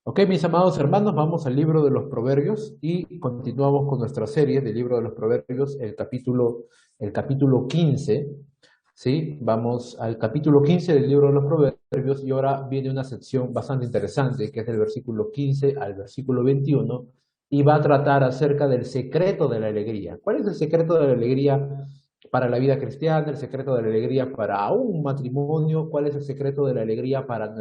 Ok, mis amados hermanos, vamos al libro de los Proverbios y continuamos con nuestra serie del libro de los Proverbios, el capítulo 15, ¿sí? Vamos al capítulo 15 del libro de los Proverbios y ahora viene una sección bastante interesante que es del versículo 15 al versículo 21 y va a tratar acerca del secreto de la alegría. ¿Cuál es el secreto de la alegría para la vida cristiana, el secreto de la alegría para un matrimonio? ¿Cuál es el secreto de la alegría para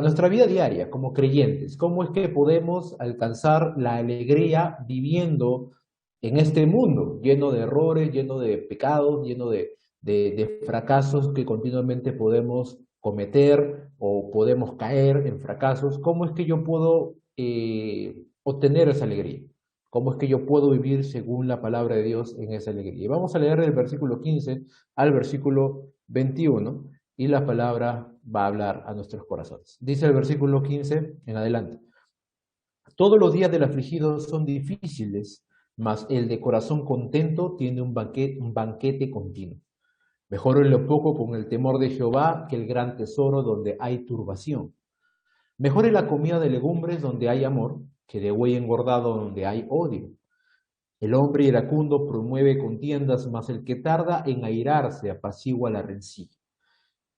nuestra vida diaria como creyentes? ¿Cómo es que podemos alcanzar la alegría viviendo en este mundo lleno de errores, lleno de pecados, lleno de fracasos que continuamente podemos cometer o podemos caer en fracasos? ¿Cómo es que yo puedo obtener esa alegría? ¿Cómo es que yo puedo vivir según la palabra de Dios en esa alegría? Y vamos a leer del versículo 15 al versículo 21 y la palabra va a hablar a nuestros corazones. Dice el versículo 15 en adelante: Todos los días del afligido son difíciles, mas el de corazón contento tiene un banquete continuo. Mejor en lo poco con el temor de Jehová que el gran tesoro donde hay turbación. Mejor es la comida de legumbres donde hay amor que de buey engordado donde hay odio. El hombre iracundo promueve contiendas, mas el que tarda en airarse apacigua la rencilla.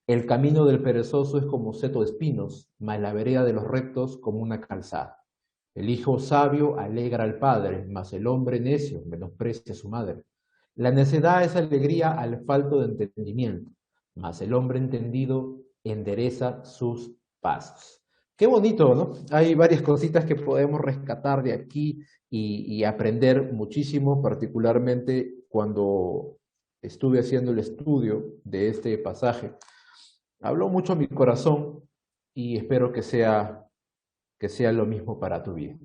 El camino del perezoso es como seto de espinos, mas la vereda de los rectos como una calzada. El hijo sabio alegra al padre, mas el hombre necio menosprecia a su madre. La necedad es alegría al falto de entendimiento, mas el hombre entendido endereza sus pasos. Qué bonito, ¿no? Hay varias cositas que podemos rescatar de aquí y aprender muchísimo, particularmente cuando estuve haciendo el estudio de este pasaje. Habló mucho a mi corazón y espero que sea lo mismo para tu vida.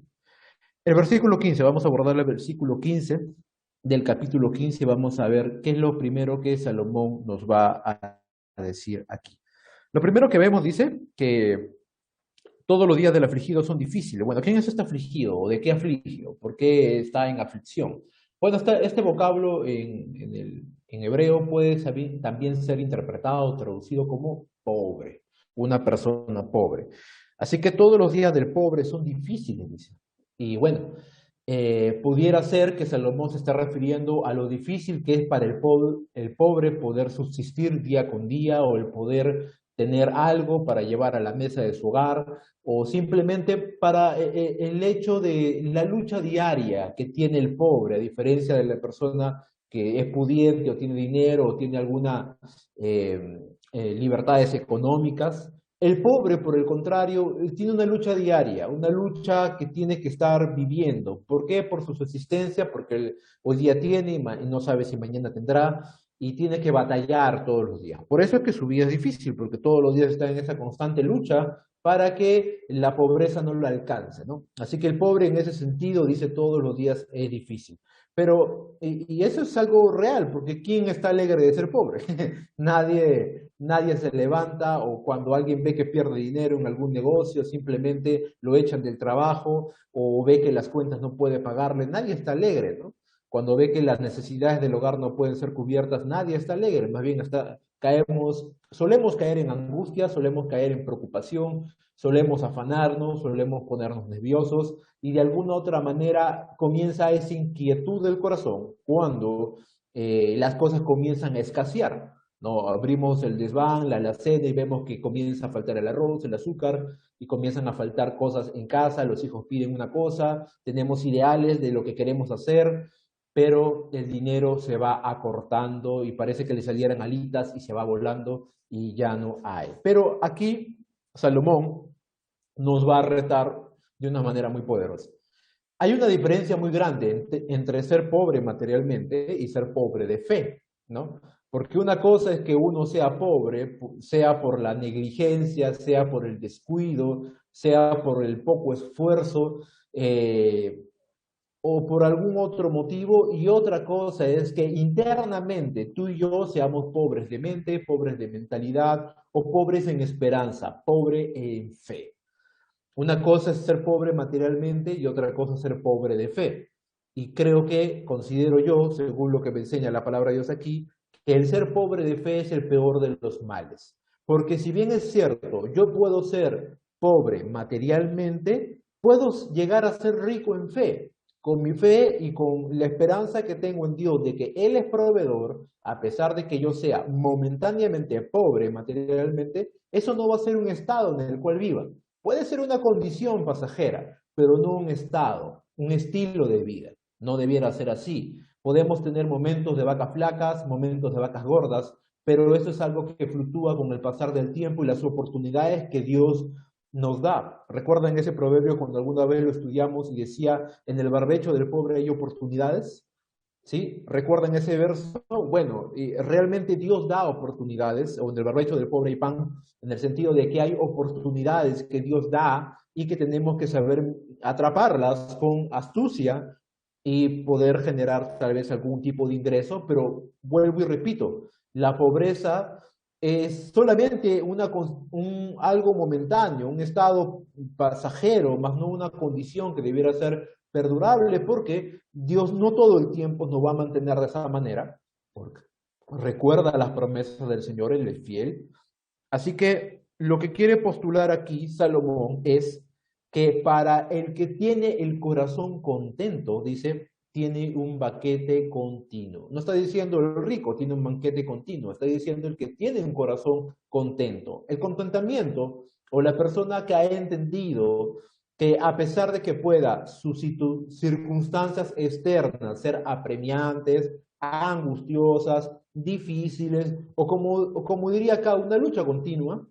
El versículo 15, vamos a abordar el versículo 15 del capítulo 15 y vamos a ver qué es lo primero que Salomón nos va a decir aquí. Lo primero que vemos dice que todos los días del afligido son difíciles. Bueno, ¿quién es este afligido o de qué afligido? ¿Por qué está en aflicción? Bueno, este vocablo en hebreo puede también ser interpretado o traducido como pobre, una persona pobre. Así que todos los días del pobre son difíciles, dice. Y bueno, pudiera ser que Salomón se está refiriendo a lo difícil que es para el pobre poder subsistir día con día o el poder tener algo para llevar a la mesa de su hogar o simplemente para el hecho de la lucha diaria que tiene el pobre, a diferencia de la persona que es pudiente o tiene dinero o tiene alguna libertades económicas. El pobre, por el contrario, tiene una lucha diaria, una lucha que tiene que estar viviendo. ¿Por qué? Por su subsistencia, porque hoy día tiene y no sabe si mañana tendrá, y tiene que batallar todos los días. Por eso es que su vida es difícil, porque todos los días está en esa constante lucha para que la pobreza no lo alcance, ¿no? Así que el pobre en ese sentido dice todos los días es difícil. Pero, y eso es algo real, porque ¿quién está alegre de ser pobre? Nadie se levanta o cuando alguien ve que pierde dinero en algún negocio, simplemente lo echan del trabajo o ve que las cuentas no puede pagarle, nadie está alegre, ¿no? Cuando ve que las necesidades del hogar no pueden ser cubiertas, nadie está alegre, más bien solemos caer en angustia, solemos caer en preocupación, solemos afanarnos, solemos ponernos nerviosos y de alguna otra manera comienza esa inquietud del corazón cuando las cosas comienzan a escasear. No, abrimos el desván, la alacena y vemos que comienza a faltar el arroz, el azúcar y comienzan a faltar cosas en casa, los hijos piden una cosa, tenemos ideales de lo que queremos hacer, pero el dinero se va acortando y parece que le salieran alitas y se va volando y ya no hay. Pero aquí Salomón nos va a retar de una manera muy poderosa. Hay una diferencia muy grande entre ser pobre materialmente y ser pobre de fe, ¿no? Porque una cosa es que uno sea pobre, sea por la negligencia, sea por el descuido, sea por el poco esfuerzo, o por algún otro motivo, y otra cosa es que internamente tú y yo seamos pobres de mente, pobres de mentalidad o pobres en esperanza, pobre en fe. Una cosa es ser pobre materialmente y otra cosa es ser pobre de fe. Y creo que, considero yo, según lo que me enseña la palabra de Dios aquí, que el ser pobre de fe es el peor de los males. Porque si bien es cierto, yo puedo ser pobre materialmente, puedo llegar a ser rico en fe. Con mi fe y con la esperanza que tengo en Dios de que Él es proveedor, a pesar de que yo sea momentáneamente pobre materialmente, eso no va a ser un estado en el cual viva. Puede ser una condición pasajera, pero no un estado, un estilo de vida. No debiera ser así. Podemos tener momentos de vacas flacas, momentos de vacas gordas, pero eso es algo que fluctúa con el pasar del tiempo y las oportunidades que Dios nos da. ¿Recuerdan ese proverbio cuando alguna vez lo estudiamos y decía, en el barbecho del pobre hay oportunidades? ¿Sí? ¿Recuerdan ese verso? Bueno, realmente Dios da oportunidades, o en el barbecho del pobre hay pan, en el sentido de que hay oportunidades que Dios da y que tenemos que saber atraparlas con astucia y poder generar tal vez algún tipo de ingreso, pero vuelvo y repito, la pobreza es solamente algo momentáneo, un estado pasajero, más no una condición que debiera ser perdurable, porque Dios no todo el tiempo nos va a mantener de esa manera, porque recuerda las promesas del Señor, Él es fiel. Así que lo que quiere postular aquí Salomón es que para el que tiene el corazón contento, dice, tiene un banquete continuo. No está diciendo el rico tiene un banquete continuo, está diciendo el que tiene un corazón contento. El contentamiento o la persona que ha entendido que a pesar de que pueda sus circunstancias externas ser apremiantes, angustiosas, difíciles, o como diría acá, una lucha continua,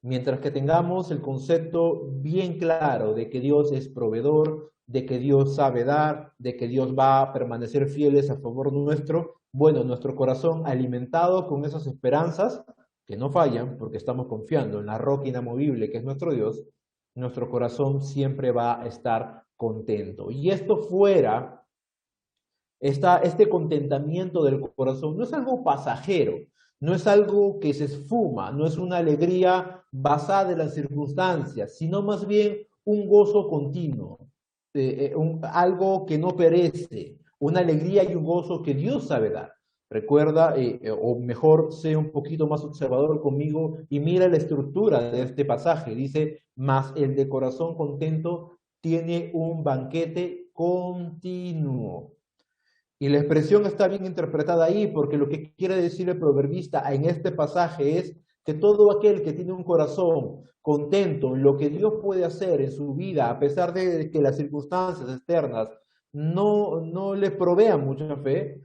mientras que tengamos el concepto bien claro de que Dios es proveedor, de que Dios sabe dar, de que Dios va a permanecer fieles a favor nuestro, bueno, nuestro corazón alimentado con esas esperanzas que no fallan, porque estamos confiando en la roca inamovible que es nuestro Dios, nuestro corazón siempre va a estar contento. Y esto fuera, este contentamiento del corazón no es algo pasajero, no es algo que se esfuma, no es una alegría basada en las circunstancias, sino más bien un gozo continuo, algo que no perece, una alegría y un gozo que Dios sabe dar. Recuerda, o mejor, sé un poquito más observador conmigo y mira la estructura de este pasaje. Dice, mas el de corazón contento tiene un banquete continuo. Y la expresión está bien interpretada ahí porque lo que quiere decir el proverbista en este pasaje es que todo aquel que tiene un corazón contento en lo que Dios puede hacer en su vida, a pesar de que las circunstancias externas no le provean mucha fe,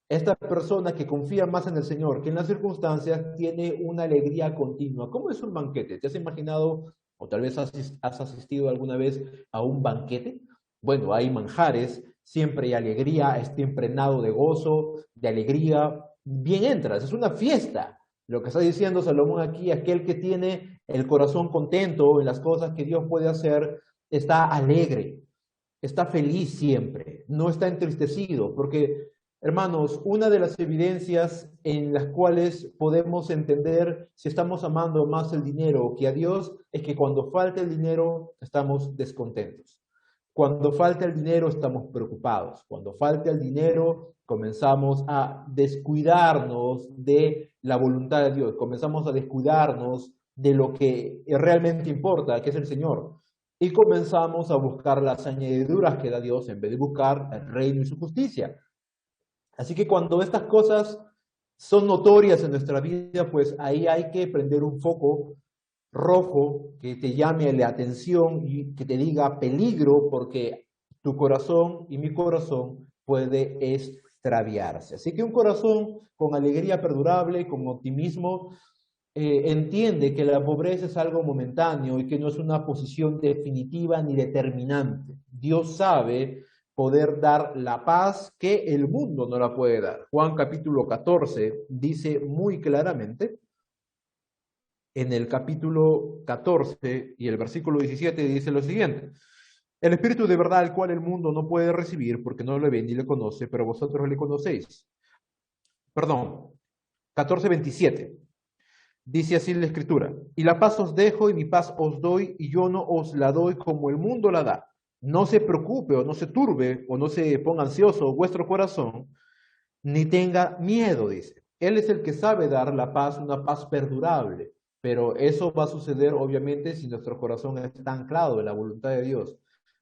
esta persona que confía más en el Señor que en las circunstancias tiene una alegría continua. ¿Cómo es un banquete? ¿Te has imaginado o tal vez has asistido alguna vez a un banquete? Bueno, hay manjares, siempre hay alegría, está impregnado de gozo, de alegría. Bien entras, es una fiesta. Lo que está diciendo Salomón aquí, aquel que tiene el corazón contento en las cosas que Dios puede hacer, está alegre, está feliz siempre, no está entristecido, porque, hermanos, una de las evidencias en las cuales podemos entender si estamos amando más el dinero que a Dios es que cuando falta el dinero estamos descontentos. Cuando falta el dinero estamos preocupados. Cuando falta el dinero comenzamos a descuidarnos de la voluntad de Dios. Comenzamos a descuidarnos de lo que realmente importa, que es el Señor. Y comenzamos a buscar las añadiduras que da Dios en vez de buscar el reino y su justicia. Así que cuando estas cosas son notorias en nuestra vida, pues ahí hay que prender un foco rojo que te llame la atención y que te diga peligro, porque tu corazón y mi corazón puede extraviarse. Así que un corazón con alegría perdurable, con optimismo, entiende que la pobreza es algo momentáneo y que no es una posición definitiva ni determinante. Dios sabe poder dar la paz que el mundo no la puede dar. Juan capítulo 14 dice muy claramente, en el capítulo 14 y el versículo 17 dice lo siguiente: el Espíritu de verdad, al cual el mundo no puede recibir porque no le ve ni le conoce, pero vosotros le conocéis. Perdón, 14:27. Dice así la Escritura: y la paz os dejo y mi paz os doy, y yo no os la doy como el mundo la da. No se preocupe o no se turbe o no se ponga ansioso vuestro corazón, ni tenga miedo, dice. Él es el que sabe dar la paz, una paz perdurable. pero eso va a suceder obviamente si nuestro corazón está anclado en la voluntad de Dios.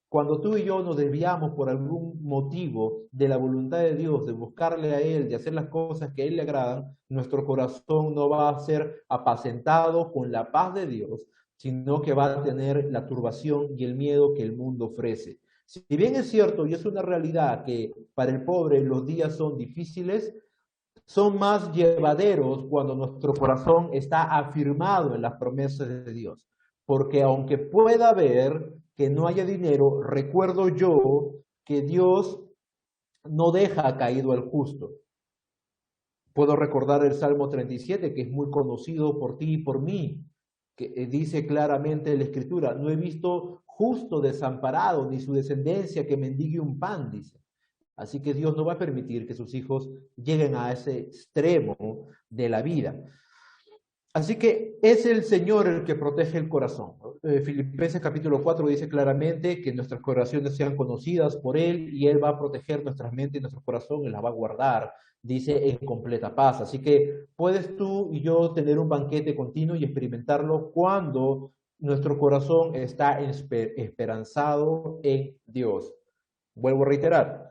Cuando tú y yo nos desviamos por algún motivo de la voluntad de Dios, de buscarle a Él, de hacer las cosas que a Él le agradan, nuestro corazón no va a ser apacentado con la paz de Dios, sino que va a tener la turbación y el miedo que el mundo ofrece. Si bien es cierto y es una realidad que para el pobre los días son difíciles, son más llevaderos cuando nuestro corazón está afirmado en las promesas de Dios. Porque aunque pueda haber que no haya dinero, recuerdo yo que Dios no deja caído al justo. Puedo recordar el Salmo 37, que es muy conocido por ti y por mí, que dice claramente en la Escritura, no he visto justo desamparado, ni su descendencia que mendigue un pan, dice. Así que Dios no va a permitir que sus hijos lleguen a ese extremo de la vida. Así que es el Señor el que protege el corazón. Filipenses capítulo 4 dice claramente que nuestras oraciones sean conocidas por Él y Él va a proteger nuestras mentes y nuestro corazón y las va a guardar, dice, en completa paz. Así que puedes tú y yo tener un banquete continuo y experimentarlo cuando nuestro corazón está esperanzado en Dios. Vuelvo a reiterar,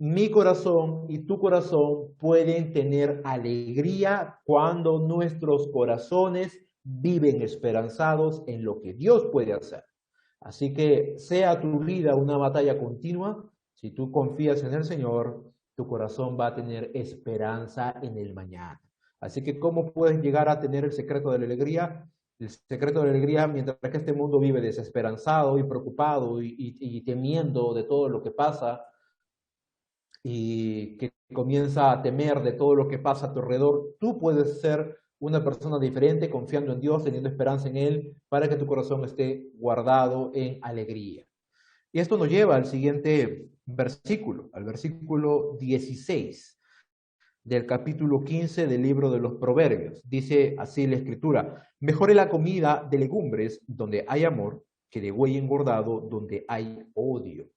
mi corazón y tu corazón pueden tener alegría cuando nuestros corazones viven esperanzados en lo que Dios puede hacer. Así que sea tu vida una batalla continua, si tú confías en el Señor, tu corazón va a tener esperanza en el mañana. Así que, ¿cómo puedes llegar a tener el secreto de la alegría? El secreto de la alegría, mientras que este mundo vive desesperanzado y preocupado y temiendo de todo lo que pasa, y que comienza a temer de todo lo que pasa a tu alrededor, tú puedes ser una persona diferente, confiando en Dios, teniendo esperanza en Él, para que tu corazón esté guardado en alegría. Y esto nos lleva al siguiente versículo, al versículo 16 del capítulo 15 del libro de los Proverbios. Dice así la Escritura: mejor es la comida de legumbres donde hay amor que de buey engordado donde hay odio.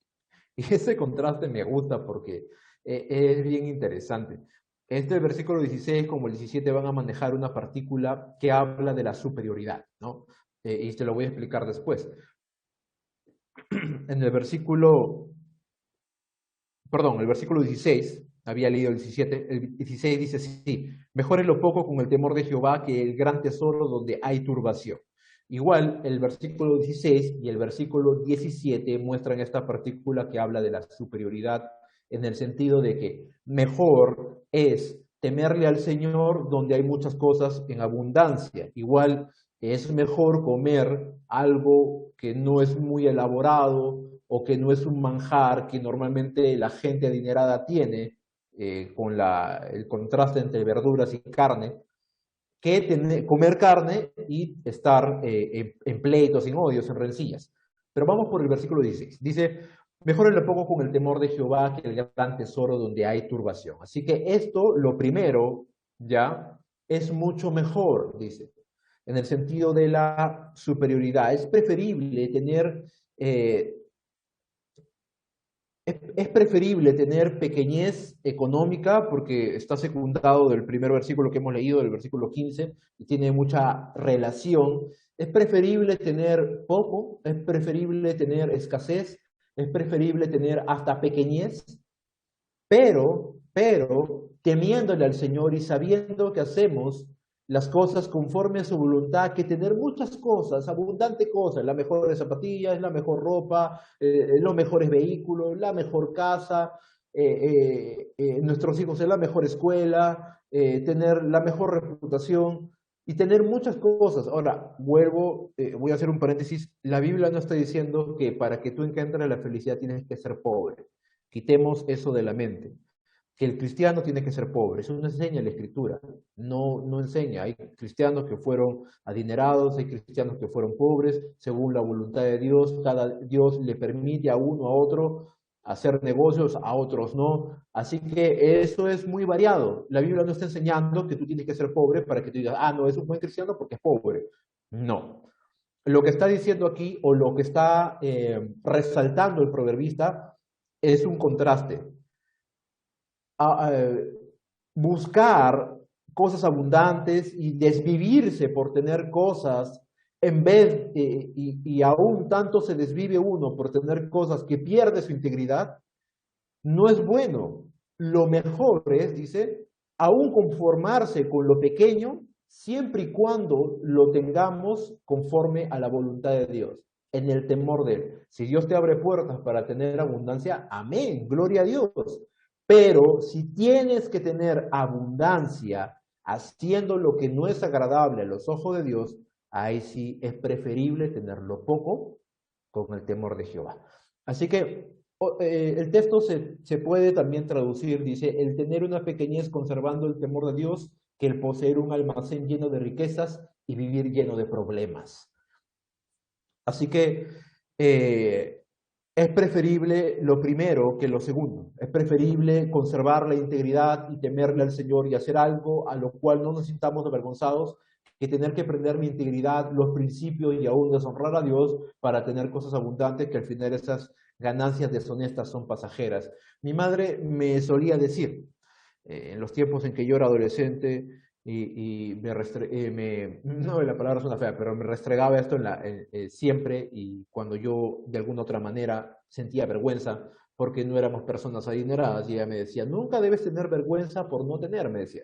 Y ese contraste me gusta porque es bien interesante. Este versículo 16 como el 17 van a manejar una partícula que habla de la superioridad, ¿no? Y te lo voy a explicar después. En el versículo, perdón, el versículo 16, había leído el 17, el 16 dice así: mejor es lo poco con el temor de Jehová que el gran tesoro donde hay turbación. Igual, el versículo 16 y el versículo 17 muestran esta partícula que habla de la superioridad, en el sentido de que mejor es temerle al Señor donde hay muchas cosas en abundancia. Igual es mejor comer algo que no es muy elaborado o que no es un manjar que normalmente la gente adinerada tiene, con el contraste entre verduras y carne, que comer carne y estar en pleitos, en odios, en rencillas. Pero vamos por el versículo 16. Dice: mejor le pongo con el temor de Jehová que el gran tesoro donde hay turbación. Así que esto, lo primero, ya, es mucho mejor, dice, en el sentido de la superioridad. Es preferible tener es preferible tener pequeñez económica, porque está secundado del primer versículo que hemos leído, del versículo 15, y tiene mucha relación. Es preferible tener poco, es preferible tener escasez, es preferible tener hasta pequeñez, pero temiéndole al Señor y sabiendo que hacemos las cosas conforme a su voluntad, que tener muchas cosas, abundante cosas, las mejores zapatillas, la mejor ropa, los mejores vehículos, la mejor casa, nuestros hijos en la mejor escuela, tener la mejor reputación y tener muchas cosas. Ahora, voy a hacer un paréntesis, la Biblia no está diciendo que para que tú encuentres la felicidad tienes que ser pobre. Quitemos eso de la mente. Que el cristiano tiene que ser pobre, eso no enseña la Escritura, no enseña. Hay cristianos que fueron adinerados, hay cristianos que fueron pobres, según la voluntad de Dios. Dios le permite a uno, a otro, hacer negocios, a otros no. Así que eso es muy variado. La Biblia no está enseñando que tú tienes que ser pobre para que tú digas: no, es un buen cristiano porque es pobre. No. Lo que está diciendo aquí, o lo que está resaltando el proverbista, es un contraste. Buscar cosas abundantes y desvivirse por tener cosas, en vez, y aún tanto se desvive uno por tener cosas que pierde su integridad, no es bueno. Lo mejor es, dice, aún conformarse con lo pequeño, siempre y cuando lo tengamos conforme a la voluntad de Dios, en el temor de Él. Si Dios te abre puertas para tener abundancia, amén, gloria a Dios. Pero si tienes que tener abundancia haciendo lo que no es agradable a los ojos de Dios, ahí sí es preferible tenerlo poco con el temor de Jehová. Así que el texto se puede también traducir, dice, el tener una pequeñez conservando el temor de Dios, que el poseer un almacén lleno de riquezas y vivir lleno de problemas. Así que es preferible lo primero que lo segundo. Es preferible conservar la integridad y temerle al Señor y hacer algo a lo cual no nos sintamos avergonzados, que tener que aprender mi integridad, los principios y aún deshonrar a Dios para tener cosas abundantes, que al final esas ganancias deshonestas son pasajeras. Mi madre me solía decir, en los tiempos en que yo era adolescente, y no, la palabra suena fea, pero me restregaba esto siempre, y cuando yo de alguna otra manera sentía vergüenza porque no éramos personas adineradas, y ella me decía, nunca debes tener vergüenza por no tener, me decía.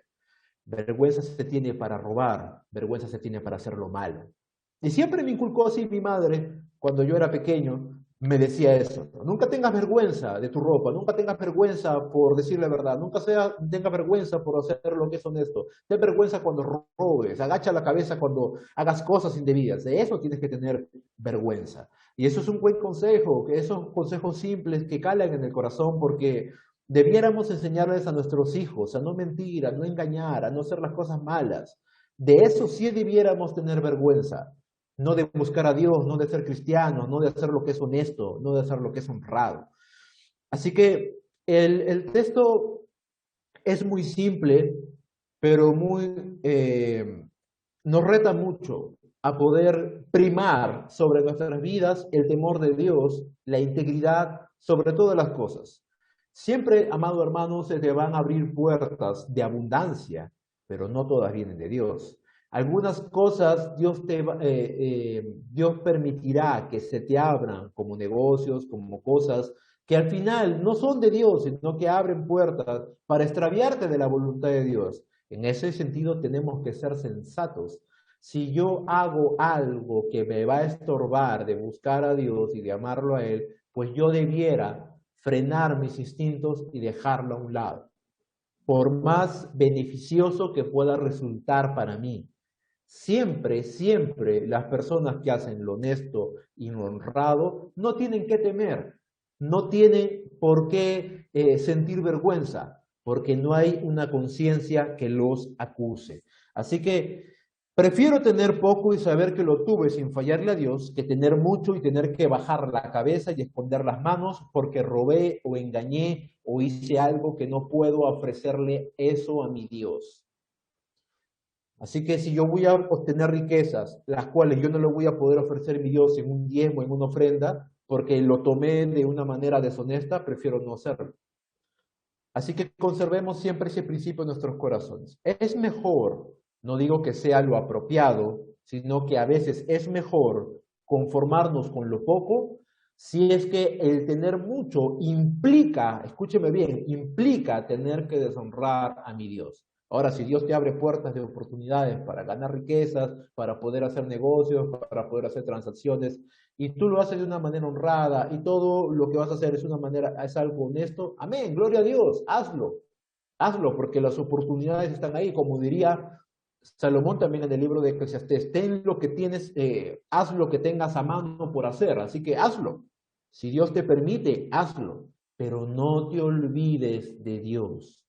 Vergüenza se tiene para robar, vergüenza se tiene para hacer lo malo. Y siempre me inculcó así mi madre, cuando yo era pequeño, me decía eso. Nunca tengas vergüenza de tu ropa, nunca tengas vergüenza por decir la verdad, nunca tengas vergüenza por hacer lo que es honesto. Ten vergüenza cuando robes, agacha la cabeza cuando hagas cosas indebidas. De eso tienes que tener vergüenza. Y eso es un buen consejo, que esos consejos simples que calan en el corazón, porque debiéramos enseñarles a nuestros hijos a no mentir, a no engañar, a no hacer las cosas malas. De eso sí debiéramos tener vergüenza. No de buscar a Dios, no de ser cristianos, no de hacer lo que es honesto, no de hacer lo que es honrado. Así que el texto es muy simple, pero nos reta mucho a poder primar sobre nuestras vidas el temor de Dios, la integridad sobre todas las cosas. Siempre, amado hermano, se te van a abrir puertas de abundancia, pero no todas vienen de Dios. Algunas cosas Dios permitirá que se te abran como negocios, como cosas que al final no son de Dios, sino que abren puertas para extraviarte de la voluntad de Dios. En ese sentido tenemos que ser sensatos. Si yo hago algo que me va a estorbar de buscar a Dios y de amarlo a Él, pues yo debiera frenar mis instintos y dejarlo a un lado, por más beneficioso que pueda resultar para mí. Siempre, siempre las personas que hacen lo honesto y lo honrado no tienen que temer, no tienen por qué sentir vergüenza, porque no hay una conciencia que los acuse. Así que prefiero tener poco y saber que lo tuve sin fallarle a Dios, que tener mucho y tener que bajar la cabeza y esconder las manos porque robé o engañé o hice algo que no puedo ofrecerle eso a mi Dios. Así que si yo voy a obtener riquezas, las cuales yo no le voy a poder ofrecer a mi Dios en un diezmo, en una ofrenda, porque lo tomé de una manera deshonesta, prefiero no hacerlo. Así que conservemos siempre ese principio en nuestros corazones. Es mejor, no digo que sea lo apropiado, sino que a veces es mejor conformarnos con lo poco, si es que el tener mucho implica, escúcheme bien, implica tener que deshonrar a mi Dios. Ahora, si Dios te abre puertas de oportunidades para ganar riquezas, para poder hacer negocios, para poder hacer transacciones, y tú lo haces de una manera honrada y todo lo que vas a hacer es algo honesto, amén, gloria a Dios, hazlo, porque las oportunidades están ahí, como diría Salomón también en el libro de Eclesiastés, ten lo que tienes, haz lo que tengas a mano por hacer, así que hazlo. Si Dios te permite, hazlo, pero no te olvides de Dios.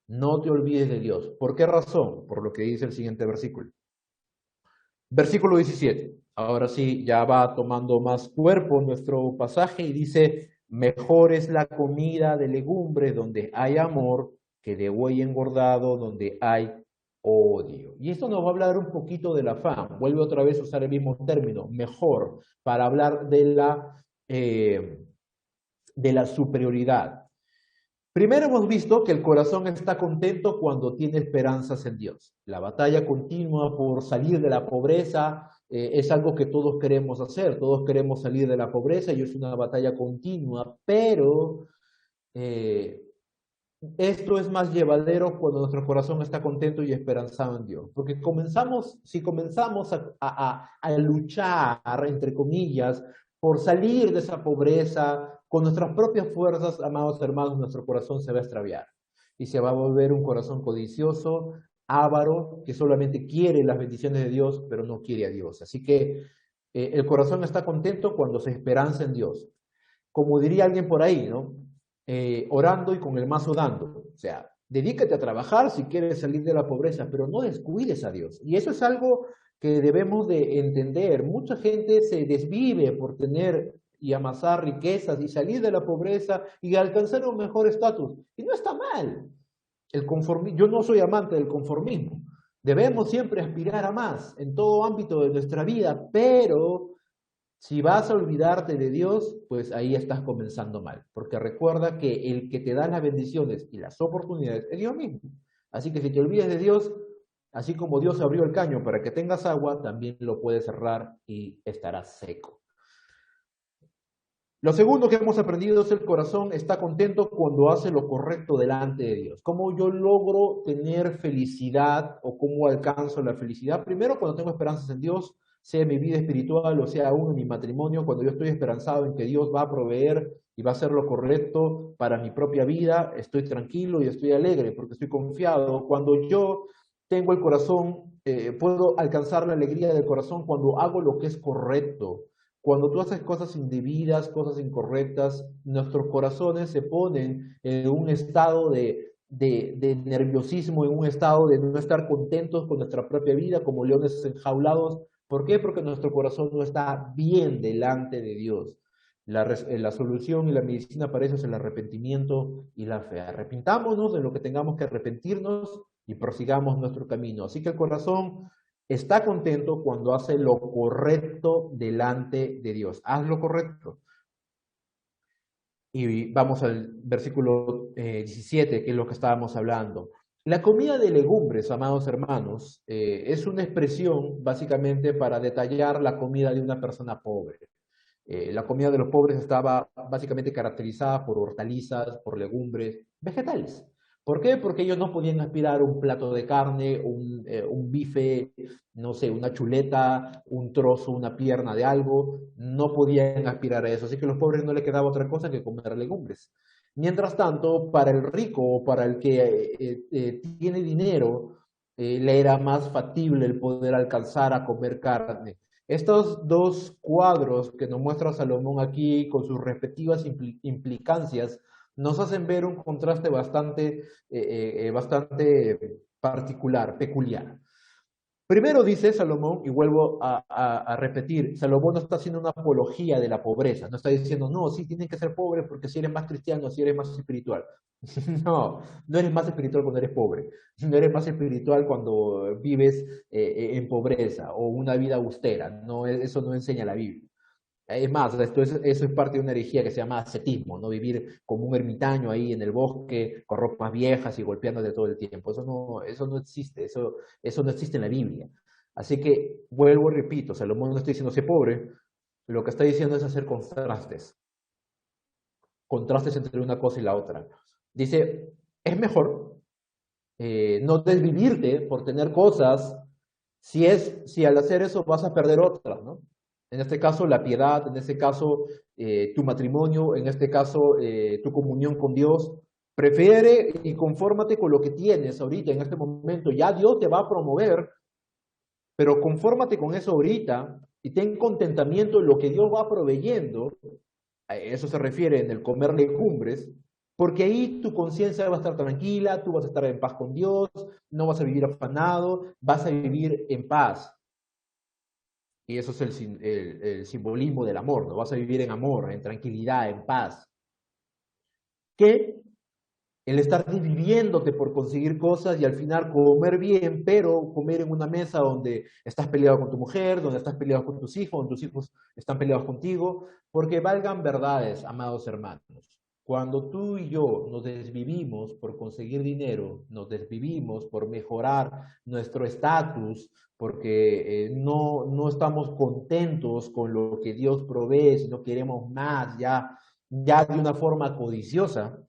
No te olvides de Dios. ¿Por qué razón? Por lo que dice el siguiente versículo. Versículo 17. Ahora sí, ya va tomando más cuerpo nuestro pasaje y dice, mejor es la comida de legumbres donde hay amor que de buey engordado donde hay odio. Y esto nos va a hablar un poquito del afán. Vuelve otra vez a usar el mismo término, mejor, para hablar de la superioridad. Primero hemos visto que el corazón está contento cuando tiene esperanzas en Dios. La batalla continua por salir de la pobreza es algo que todos queremos hacer, todos queremos salir de la pobreza y es una batalla continua, pero eh, esto es más llevadero cuando nuestro corazón está contento y esperanzado en Dios. Porque si comenzamos a luchar, entre comillas, por salir de esa pobreza con nuestras propias fuerzas, amados hermanos, nuestro corazón se va a extraviar. Y se va a volver un corazón codicioso, avaro, que solamente quiere las bendiciones de Dios, pero no quiere a Dios. Así que el corazón está contento cuando se esperanza en Dios. Como diría alguien por ahí, ¿no? Orando y con el mazo dando. O sea, dedícate a trabajar si quieres salir de la pobreza, pero no descuides a Dios. Y eso es algo que debemos de entender. Mucha gente se desvive por tener y amasar riquezas y salir de la pobreza y alcanzar un mejor estatus. Y no está mal. Yo no soy amante del conformismo. Debemos siempre aspirar a más en todo ámbito de nuestra vida, pero si vas a olvidarte de Dios, pues ahí estás comenzando mal, porque recuerda que el que te da las bendiciones y las oportunidades es Dios mismo. Así que si te olvidas de Dios, así como Dios abrió el caño para que tengas agua, también lo puedes cerrar y estarás seco. Lo segundo que hemos aprendido es el corazón está contento cuando hace lo correcto delante de Dios. ¿Cómo yo logro tener felicidad o cómo alcanzo la felicidad? Primero, cuando tengo esperanzas en Dios, sea en mi vida espiritual o sea aún en mi matrimonio, cuando yo estoy esperanzado en que Dios va a proveer y va a hacer lo correcto para mi propia vida, estoy tranquilo y estoy alegre porque estoy confiado. Cuando yo tengo el corazón, puedo alcanzar la alegría del corazón cuando hago lo que es correcto. Cuando tú haces cosas indebidas, cosas incorrectas, nuestros corazones se ponen en un estado de nerviosismo, en un estado de no estar contentos con nuestra propia vida, como leones enjaulados. ¿Por qué? Porque nuestro corazón no está bien delante de Dios. La solución y la medicina para eso es el arrepentimiento y la fe. Arrepintámonos de lo que tengamos que arrepentirnos y prosigamos nuestro camino. Así que el corazón está contento cuando hace lo correcto delante de Dios. Haz lo correcto. Y vamos al versículo 17, que es lo que estábamos hablando. La comida de legumbres, amados hermanos, es una expresión básicamente para detallar la comida de una persona pobre. La comida de los pobres estaba básicamente caracterizada por hortalizas, por legumbres, vegetales. ¿Por qué? Porque ellos no podían aspirar un plato de carne, un bife, no sé, una chuleta, un trozo, una pierna de algo. No podían aspirar a eso. Así que a los pobres no les quedaba otra cosa que comer legumbres. Mientras tanto, para el rico o para el que tiene dinero, le era más factible el poder alcanzar a comer carne. Estos dos cuadros que nos muestra Salomón aquí con sus respectivas implicancias nos hacen ver un contraste bastante particular, peculiar. Primero dice Salomón, y vuelvo a repetir, Salomón no está haciendo una apología de la pobreza, no está diciendo, no, sí, tienen que ser pobres porque si eres más cristiano, si eres más espiritual. No, no eres más espiritual cuando eres pobre, no eres más espiritual cuando vives en pobreza o una vida austera, no, eso no enseña la Biblia. Es más, eso es parte de una herejía que se llama ascetismo, ¿no? Vivir como un ermitaño ahí en el bosque, con ropas viejas y golpeándote todo el tiempo. Eso no existe, eso no existe en la Biblia. Así que, vuelvo y repito, Salomón no está diciendo ser pobre, lo que está diciendo es hacer contrastes entre una cosa y la otra. Dice, es mejor no desvivirte por tener cosas si al hacer eso vas a perder otras, ¿no? En este caso, la piedad, en este caso, tu matrimonio, en este caso, tu comunión con Dios. Prefiere y confórmate con lo que tienes ahorita, en este momento. Ya Dios te va a promover, pero confórmate con eso ahorita y ten contentamiento en lo que Dios va proveyendo. A eso se refiere en el comer legumbres, porque ahí tu conciencia va a estar tranquila, tú vas a estar en paz con Dios, no vas a vivir afanado, vas a vivir en paz. Y eso es el simbolismo del amor, ¿no? Vas a vivir en amor, en tranquilidad, en paz. Que el estar dividiéndote por conseguir cosas y al final comer bien, pero comer en una mesa donde estás peleado con tu mujer, donde estás peleado con tus hijos están peleados contigo, porque valgan verdades, amados hermanos. Cuando tú y yo nos desvivimos por conseguir dinero, nos desvivimos por mejorar nuestro estatus, porque no estamos contentos con lo que Dios provee, sino queremos más, ya de una forma codiciosa,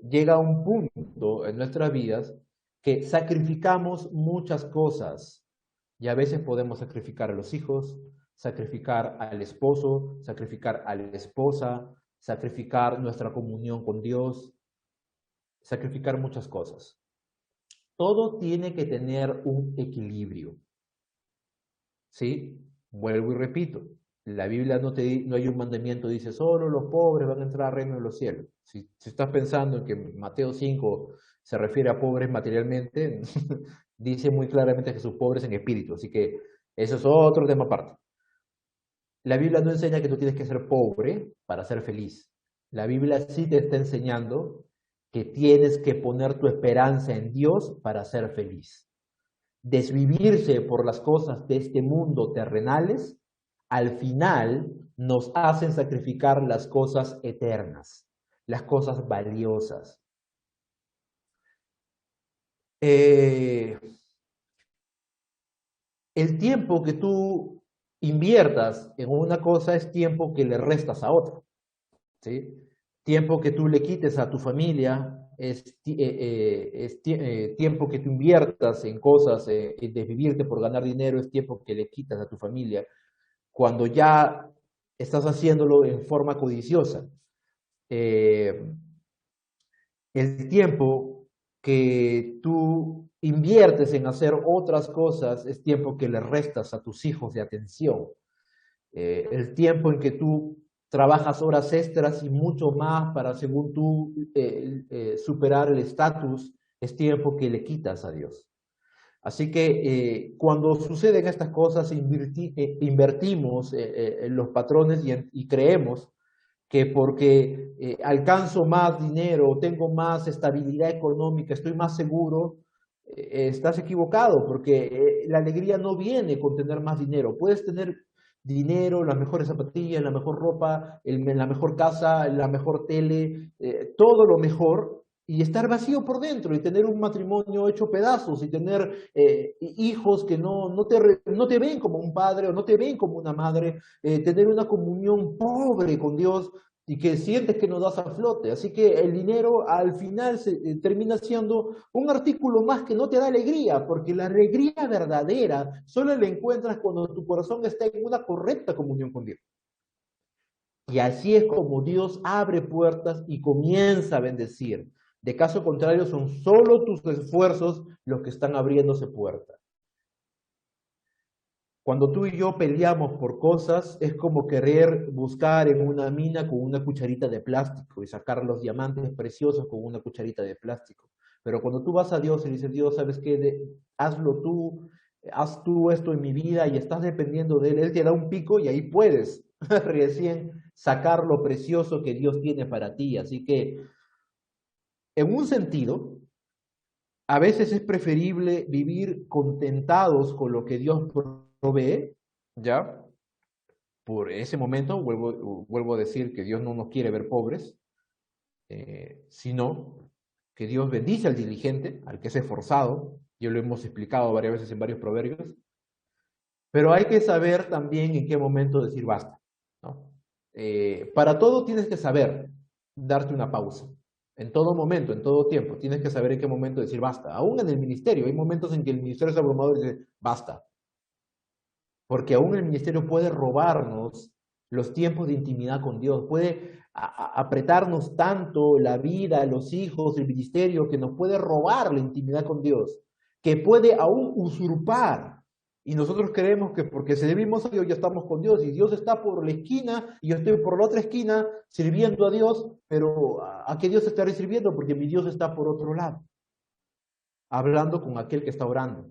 llega un punto en nuestras vidas que sacrificamos muchas cosas y a veces podemos sacrificar a los hijos, sacrificar al esposo, sacrificar a la esposa, sacrificar nuestra comunión con Dios, sacrificar muchas cosas. Todo tiene que tener un equilibrio, ¿sí? Vuelvo y repito, la Biblia no hay un mandamiento que dice solo los pobres van a entrar al reino de los cielos. Si estás pensando en que Mateo 5 se refiere a pobres materialmente, dice muy claramente que sus pobres en espíritu, así que eso es otro tema aparte. La Biblia no enseña que tú tienes que ser pobre para ser feliz. La Biblia sí te está enseñando que tienes que poner tu esperanza en Dios para ser feliz. Desvivirse por las cosas de este mundo terrenales, al final nos hacen sacrificar las cosas eternas, las cosas valiosas. Eh, el tiempo que tú inviertas en una cosa es tiempo que le restas a otra, ¿sí? Tiempo que tú le quites a tu familia tiempo que tú inviertas en cosas, en desvivirte por ganar dinero, es tiempo que le quitas a tu familia cuando ya estás haciéndolo en forma codiciosa. Eh, el tiempo que tú inviertes en hacer otras cosas es tiempo que le restas a tus hijos de atención. El tiempo en que tú trabajas horas extras y mucho más para, según tú, superar el estatus, es tiempo que le quitas a Dios. Así que cuando suceden estas cosas, invertimos en los patrones y creemos que porque alcanzo más dinero, tengo más estabilidad económica, estoy más seguro, estás equivocado, porque la alegría no viene con tener más dinero. Puedes tener dinero, las mejores zapatillas, la mejor ropa, la mejor casa, la mejor tele, todo lo mejor, y estar vacío por dentro, y tener un matrimonio hecho pedazos, y tener hijos que no te ven como un padre o no te ven como una madre, tener una comunión pobre con Dios y que sientes que no das a flote. Así que el dinero al final termina siendo un artículo más que no te da alegría, porque la alegría verdadera solo la encuentras cuando tu corazón está en una correcta comunión con Dios. Y así es como Dios abre puertas y comienza a bendecir. De caso contrario, son solo tus esfuerzos los que están abriéndose puertas. Cuando tú y yo peleamos por cosas, es como querer buscar en una mina con una cucharita de plástico y sacar los diamantes preciosos con una cucharita de plástico. Pero cuando tú vas a Dios y dices, Dios, ¿sabes qué? Hazlo tú, haz tú esto en mi vida y estás dependiendo de Él, Él te da un pico y ahí puedes recién sacar lo precioso que Dios tiene para ti. Así que, en un sentido, a veces es preferible vivir contentados con lo que Dios provee, ¿ya? Por ese momento, vuelvo a decir que Dios no nos quiere ver pobres, sino que Dios bendice al diligente, al que es esforzado, ya lo hemos explicado varias veces en varios proverbios, pero hay que saber también en qué momento decir basta, ¿no? Para todo tienes que saber darte una pausa. En todo momento, en todo tiempo, tienes que saber en qué momento decir basta. Aún en el ministerio, hay momentos en que el ministerio es abrumador y dice basta. Porque aún el ministerio puede robarnos los tiempos de intimidad con Dios, puede apretarnos tanto la vida, los hijos, el ministerio, que nos puede robar la intimidad con Dios, que puede aún usurpar. Y nosotros creemos que porque servimos a Dios ya estamos con Dios, y Dios está por la esquina y yo estoy por la otra esquina sirviendo a Dios, pero ¿a qué Dios estaré sirviendo? Porque mi Dios está por otro lado, hablando con aquel que está orando.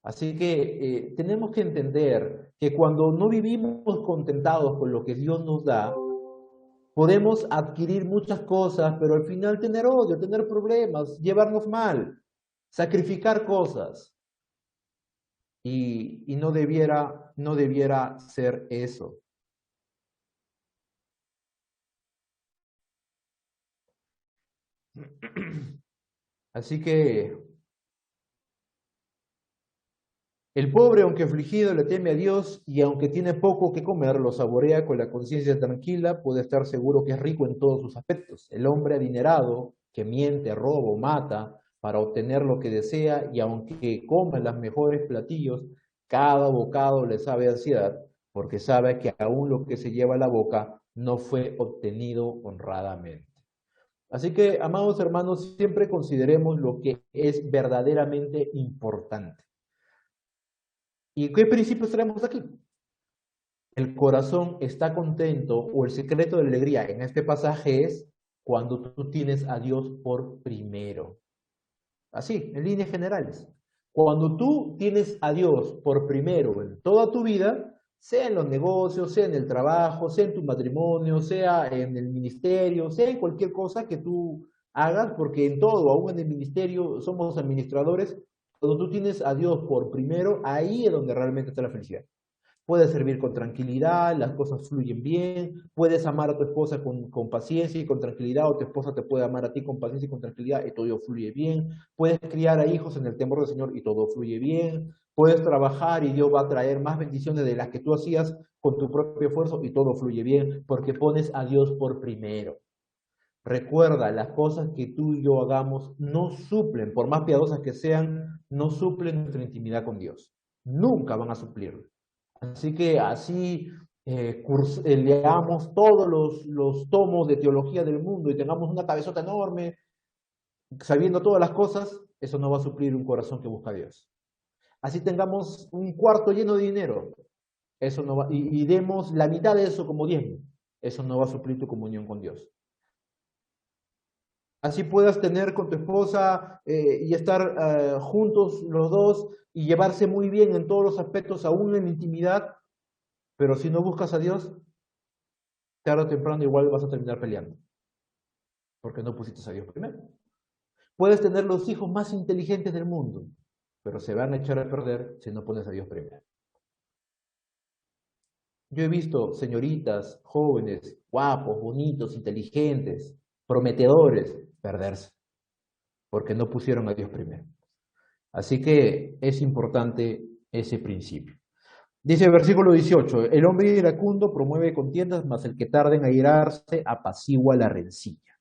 Así que tenemos que entender que cuando no vivimos contentados con lo que Dios nos da, podemos adquirir muchas cosas, pero al final tener odio, tener problemas, llevarnos mal, sacrificar cosas. Y no debiera ser eso. Así que el pobre, aunque afligido, le teme a Dios y aunque tiene poco que comer, lo saborea con la conciencia tranquila, puede estar seguro que es rico en todos sus aspectos. El hombre adinerado, que miente, roba o mata para obtener lo que desea y aunque coma los mejores platillos, cada bocado le sabe a ansiedad, porque sabe que aún lo que se lleva a la boca no fue obtenido honradamente. Así que, amados hermanos, siempre consideremos lo que es verdaderamente importante. ¿Y qué principios tenemos aquí? El corazón está contento o el secreto de la alegría en este pasaje es cuando tú tienes a Dios por primero. Así, en líneas generales. Cuando tú tienes a Dios por primero en toda tu vida, sea en los negocios, sea en el trabajo, sea en tu matrimonio, sea en el ministerio, sea en cualquier cosa que tú hagas, porque en todo, aún en el ministerio, somos administradores. Cuando tú tienes a Dios por primero, ahí es donde realmente está la felicidad. Puedes servir con tranquilidad, las cosas fluyen bien, puedes amar a tu esposa con paciencia y con tranquilidad, o tu esposa te puede amar a ti con paciencia y con tranquilidad y todo fluye bien. Puedes criar a hijos en el temor del Señor y todo fluye bien. Puedes trabajar y Dios va a traer más bendiciones de las que tú hacías con tu propio esfuerzo y todo fluye bien porque pones a Dios por primero. Recuerda, las cosas que tú y yo hagamos no suplen, por más piadosas que sean, no suplen nuestra intimidad con Dios. Nunca van a suplirlo. Así que así leamos todos los tomos de teología del mundo y tengamos una cabezota enorme, sabiendo todas las cosas, eso no va a suplir un corazón que busca a Dios. Así tengamos un cuarto lleno de dinero, eso no va, y demos la mitad de eso como diezmo, eso no va a suplir tu comunión con Dios. Así puedas tener con tu esposa y estar juntos los dos y llevarse muy bien en todos los aspectos, aún en la intimidad, pero si no buscas a Dios, tarde o temprano igual vas a terminar peleando, porque no pusiste a Dios primero. Puedes tener los hijos más inteligentes del mundo, pero se van a echar a perder si no pones a Dios primero. Yo he visto señoritas, jóvenes, guapos, bonitos, inteligentes, prometedores, perderse, porque no pusieron a Dios primero. Así que es importante ese principio. Dice el versículo 18, el hombre iracundo promueve contiendas, mas el que tarda en airarse apacigua la rencilla.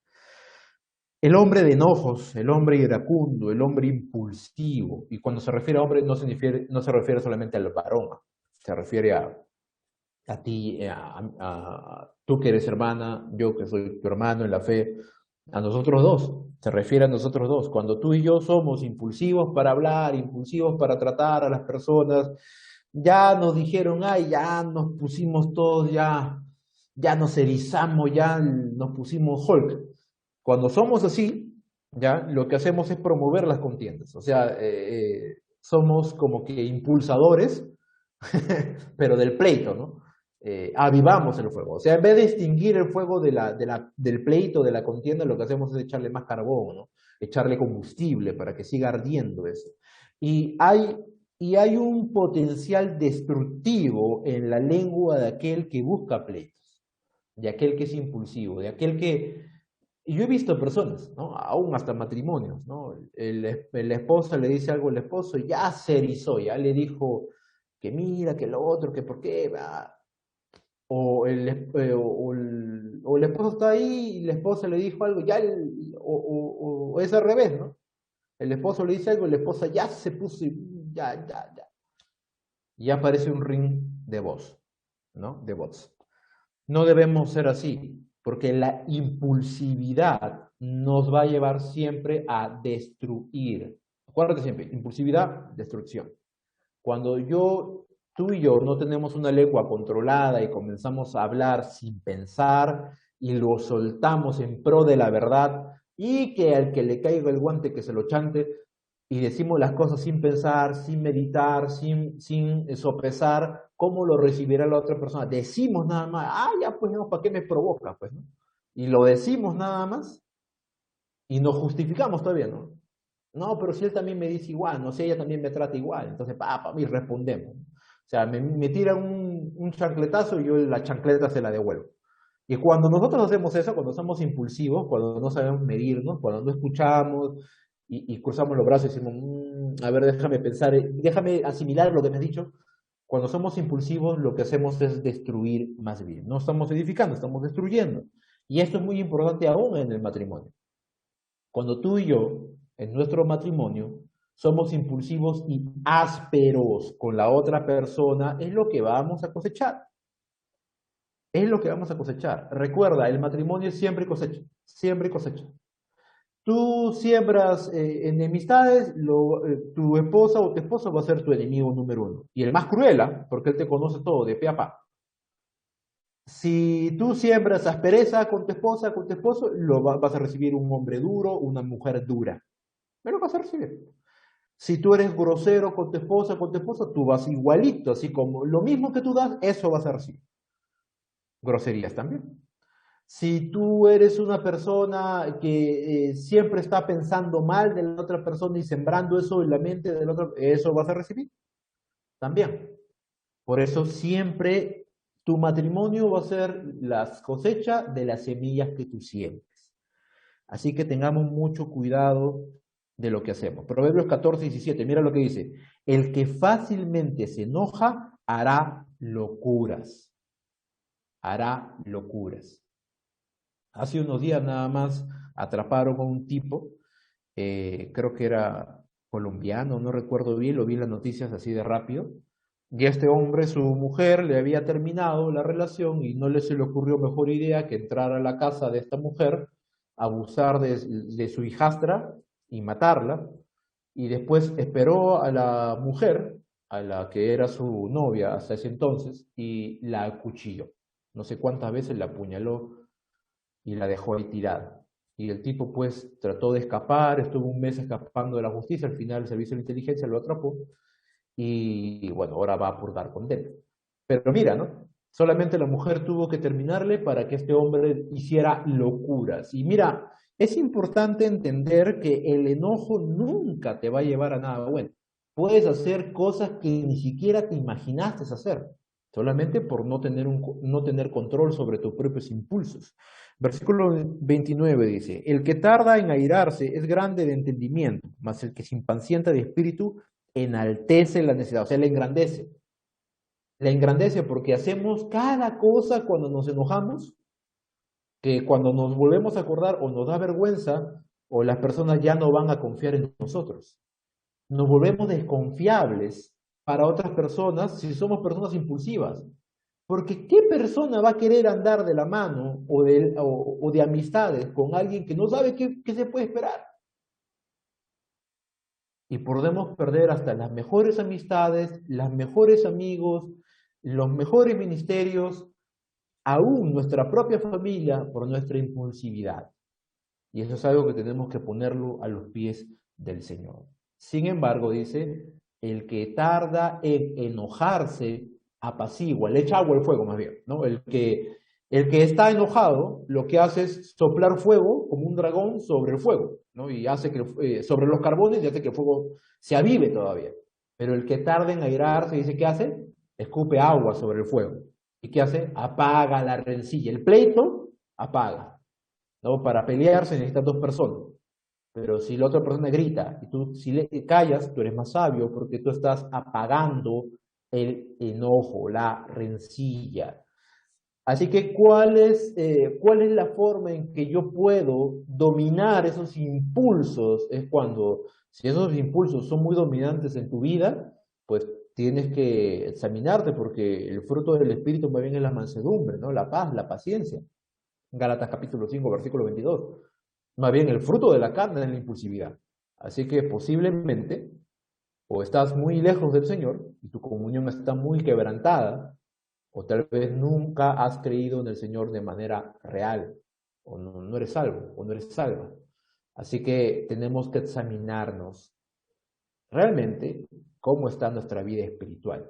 El hombre de enojos, el hombre iracundo, el hombre impulsivo, y cuando se refiere a hombre no se refiere solamente al varón, se refiere a ti, tú que eres hermana, yo que soy tu hermano en la fe, a nosotros dos, se refiere a nosotros dos. Cuando tú y yo somos impulsivos para hablar, impulsivos para tratar a las personas, ya nos dijeron, ay, ya nos pusimos todos, ya nos erizamos, ya nos pusimos Hulk. Cuando somos así, ya lo que hacemos es promover las contiendas. O sea, somos como que impulsadores, pero del pleito, ¿no? Avivamos el fuego. O sea, en vez de extinguir el fuego del pleito, de la contienda, lo que hacemos es echarle más carbón, ¿no? Echarle combustible para que siga ardiendo eso. Y hay un potencial destructivo en la lengua de aquel que busca pleitos, de aquel que es impulsivo, de aquel que... Y yo he visto personas, ¿no? Aún hasta matrimonios, ¿no? La esposa le dice algo al esposo y ya se erizó, ya le dijo que mira, que lo otro, que por qué, va. O el esposo está ahí y la esposa le dijo algo, o es al revés, ¿no? El esposo le dice algo y la esposa ya se puso, ya. Y ya aparece un ring de voz, ¿no? De voz. No debemos ser así, porque la impulsividad nos va a llevar siempre a destruir. Acuérdate siempre, impulsividad, destrucción. Cuando tú y yo no tenemos una lengua controlada y comenzamos a hablar sin pensar y lo soltamos en pro de la verdad y que al que le caiga el guante que se lo chante y decimos las cosas sin pensar, sin meditar, sin sopesar, ¿cómo lo recibirá la otra persona? Decimos nada más, ya pues no, ¿para qué me provoca? Pues, ¿no? Y lo decimos nada más y nos justificamos todavía, ¿no? No, pero si él también me dice igual, no sé, ella también me trata igual. Entonces, para mí respondemos. O sea, me tira un chancletazo y yo la chancleta se la devuelvo. Y cuando nosotros hacemos eso, cuando somos impulsivos, cuando no sabemos medirnos, cuando no escuchamos y cruzamos los brazos y decimos, a ver, déjame pensar, déjame asimilar lo que me has dicho", cuando somos impulsivos, lo que hacemos es destruir más bien. No estamos edificando, estamos destruyendo. Y esto es muy importante aún en el matrimonio. Cuando tú y yo, en nuestro matrimonio, somos impulsivos y ásperos con la otra persona, es lo que vamos a cosechar. Es lo que vamos a cosechar. Recuerda, el matrimonio es siempre cosecha, siempre cosecha. Tú siembras enemistades, tu esposa o tu esposo va a ser tu enemigo número uno. Y el más cruel, ¿ah? Porque él te conoce todo, de pe a pa. Si tú siembras aspereza con tu esposa, con tu esposo, vas a recibir un hombre duro, una mujer dura. Me lo vas a recibir. Si tú eres grosero con tu esposa, con tu esposo, tú vas igualito, así como lo mismo que tú das, eso vas a recibir. Groserías también. Si tú eres una persona que siempre está pensando mal de la otra persona y sembrando eso en la mente del otro, eso vas a recibir también. Por eso siempre tu matrimonio va a ser la cosecha de las semillas que tú siembres. Así que tengamos mucho cuidado de lo que hacemos. Proverbios 14:17, mira lo que dice: el que fácilmente se enoja hará locuras. Hará locuras. Hace unos días nada más atraparon a un tipo, creo que era colombiano, no recuerdo bien, lo vi en las noticias así de rápido. Y este hombre, su mujer, le había terminado la relación y no se le ocurrió mejor idea que entrar a la casa de esta mujer, abusar de su hijastra y matarla. Y después esperó a la mujer, a la que era su novia hasta ese entonces, y la acuchilló. No sé cuántas veces la apuñaló y la dejó ahí tirada. Y el tipo pues trató de escapar, estuvo un mes escapando de la justicia, al final el servicio de inteligencia lo atrapó y bueno, ahora va a purgar condena. Pero mira, ¿no? Solamente la mujer tuvo que terminarle para que este hombre hiciera locuras. Y mira, es importante entender que el enojo nunca te va a llevar a nada bueno. Puedes hacer cosas que ni siquiera te imaginaste hacer, solamente por no tener control sobre tus propios impulsos. Versículo 29 dice: el que tarda en airarse es grande de entendimiento, mas el que se impacienta de espíritu enaltece la necesidad, o sea, le engrandece. La engrandece porque hacemos cada cosa cuando nos enojamos, que cuando nos volvemos a acordar o nos da vergüenza, o las personas ya no van a confiar en nosotros. Nos volvemos desconfiables para otras personas si somos personas impulsivas. Porque ¿qué persona va a querer andar de la mano o de amistades con alguien que no sabe qué se puede esperar? Y podemos perder hasta las mejores amistades, los mejores amigos, los mejores ministerios, aún nuestra propia familia por nuestra impulsividad. Y eso es algo que tenemos que ponerlo a los pies del Señor. Sin embargo, dice, el que tarda en enojarse apacigua, le echa agua al fuego más bien, ¿no? El que está enojado, lo que hace es soplar fuego como un dragón sobre el fuego, ¿no? Y hace que, sobre los carbones y hace que el fuego se avive todavía. Pero el que tarda en airarse, dice, ¿qué hace? Escupe agua sobre el fuego. ¿Y qué hace? Apaga la rencilla. El pleito, apaga, ¿no? Para pelear se necesitan dos personas. Pero si la otra persona grita y tú si le callas, tú eres más sabio porque tú estás apagando el enojo, la rencilla. Así que, ¿cuál es la forma en que yo puedo dominar esos impulsos? Es cuando, si esos impulsos son muy dominantes en tu vida, pues tienes que examinarte porque el fruto del Espíritu más bien es la mansedumbre, ¿no? La paz, la paciencia. Gálatas capítulo 5 versículo 22. Más bien el fruto de la carne es la impulsividad. Así que posiblemente o estás muy lejos del Señor y tu comunión está muy quebrantada, o tal vez nunca has creído en el Señor de manera real, o no eres salvo, o no eres salva. Así que tenemos que examinarnos realmente cómo está nuestra vida espiritual.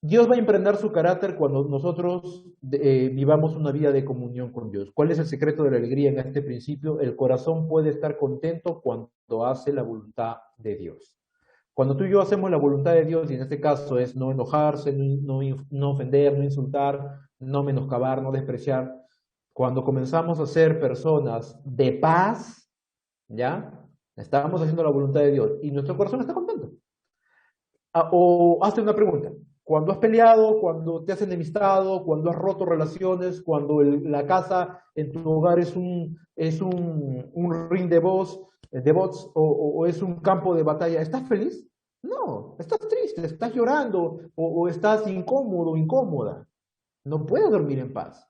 Dios va a impregnar su carácter cuando nosotros vivamos una vida de comunión con Dios. ¿Cuál es el secreto de la alegría en este principio? El corazón puede estar contento cuando hace la voluntad de Dios. Cuando tú y yo hacemos la voluntad de Dios, y en este caso es no enojarse, no ofender, no insultar, no menoscabar, no despreciar, cuando comenzamos a ser personas de paz, ¿ya? Estamos haciendo la voluntad de Dios y nuestro corazón está contento. O hazte una pregunta. Cuando has peleado, cuando te has enemistado, cuando has roto relaciones, cuando la casa en tu hogar es un ring de bots o es un campo de batalla, ¿estás feliz? No, estás triste, estás llorando o estás incómodo, incómoda. No puedes dormir en paz.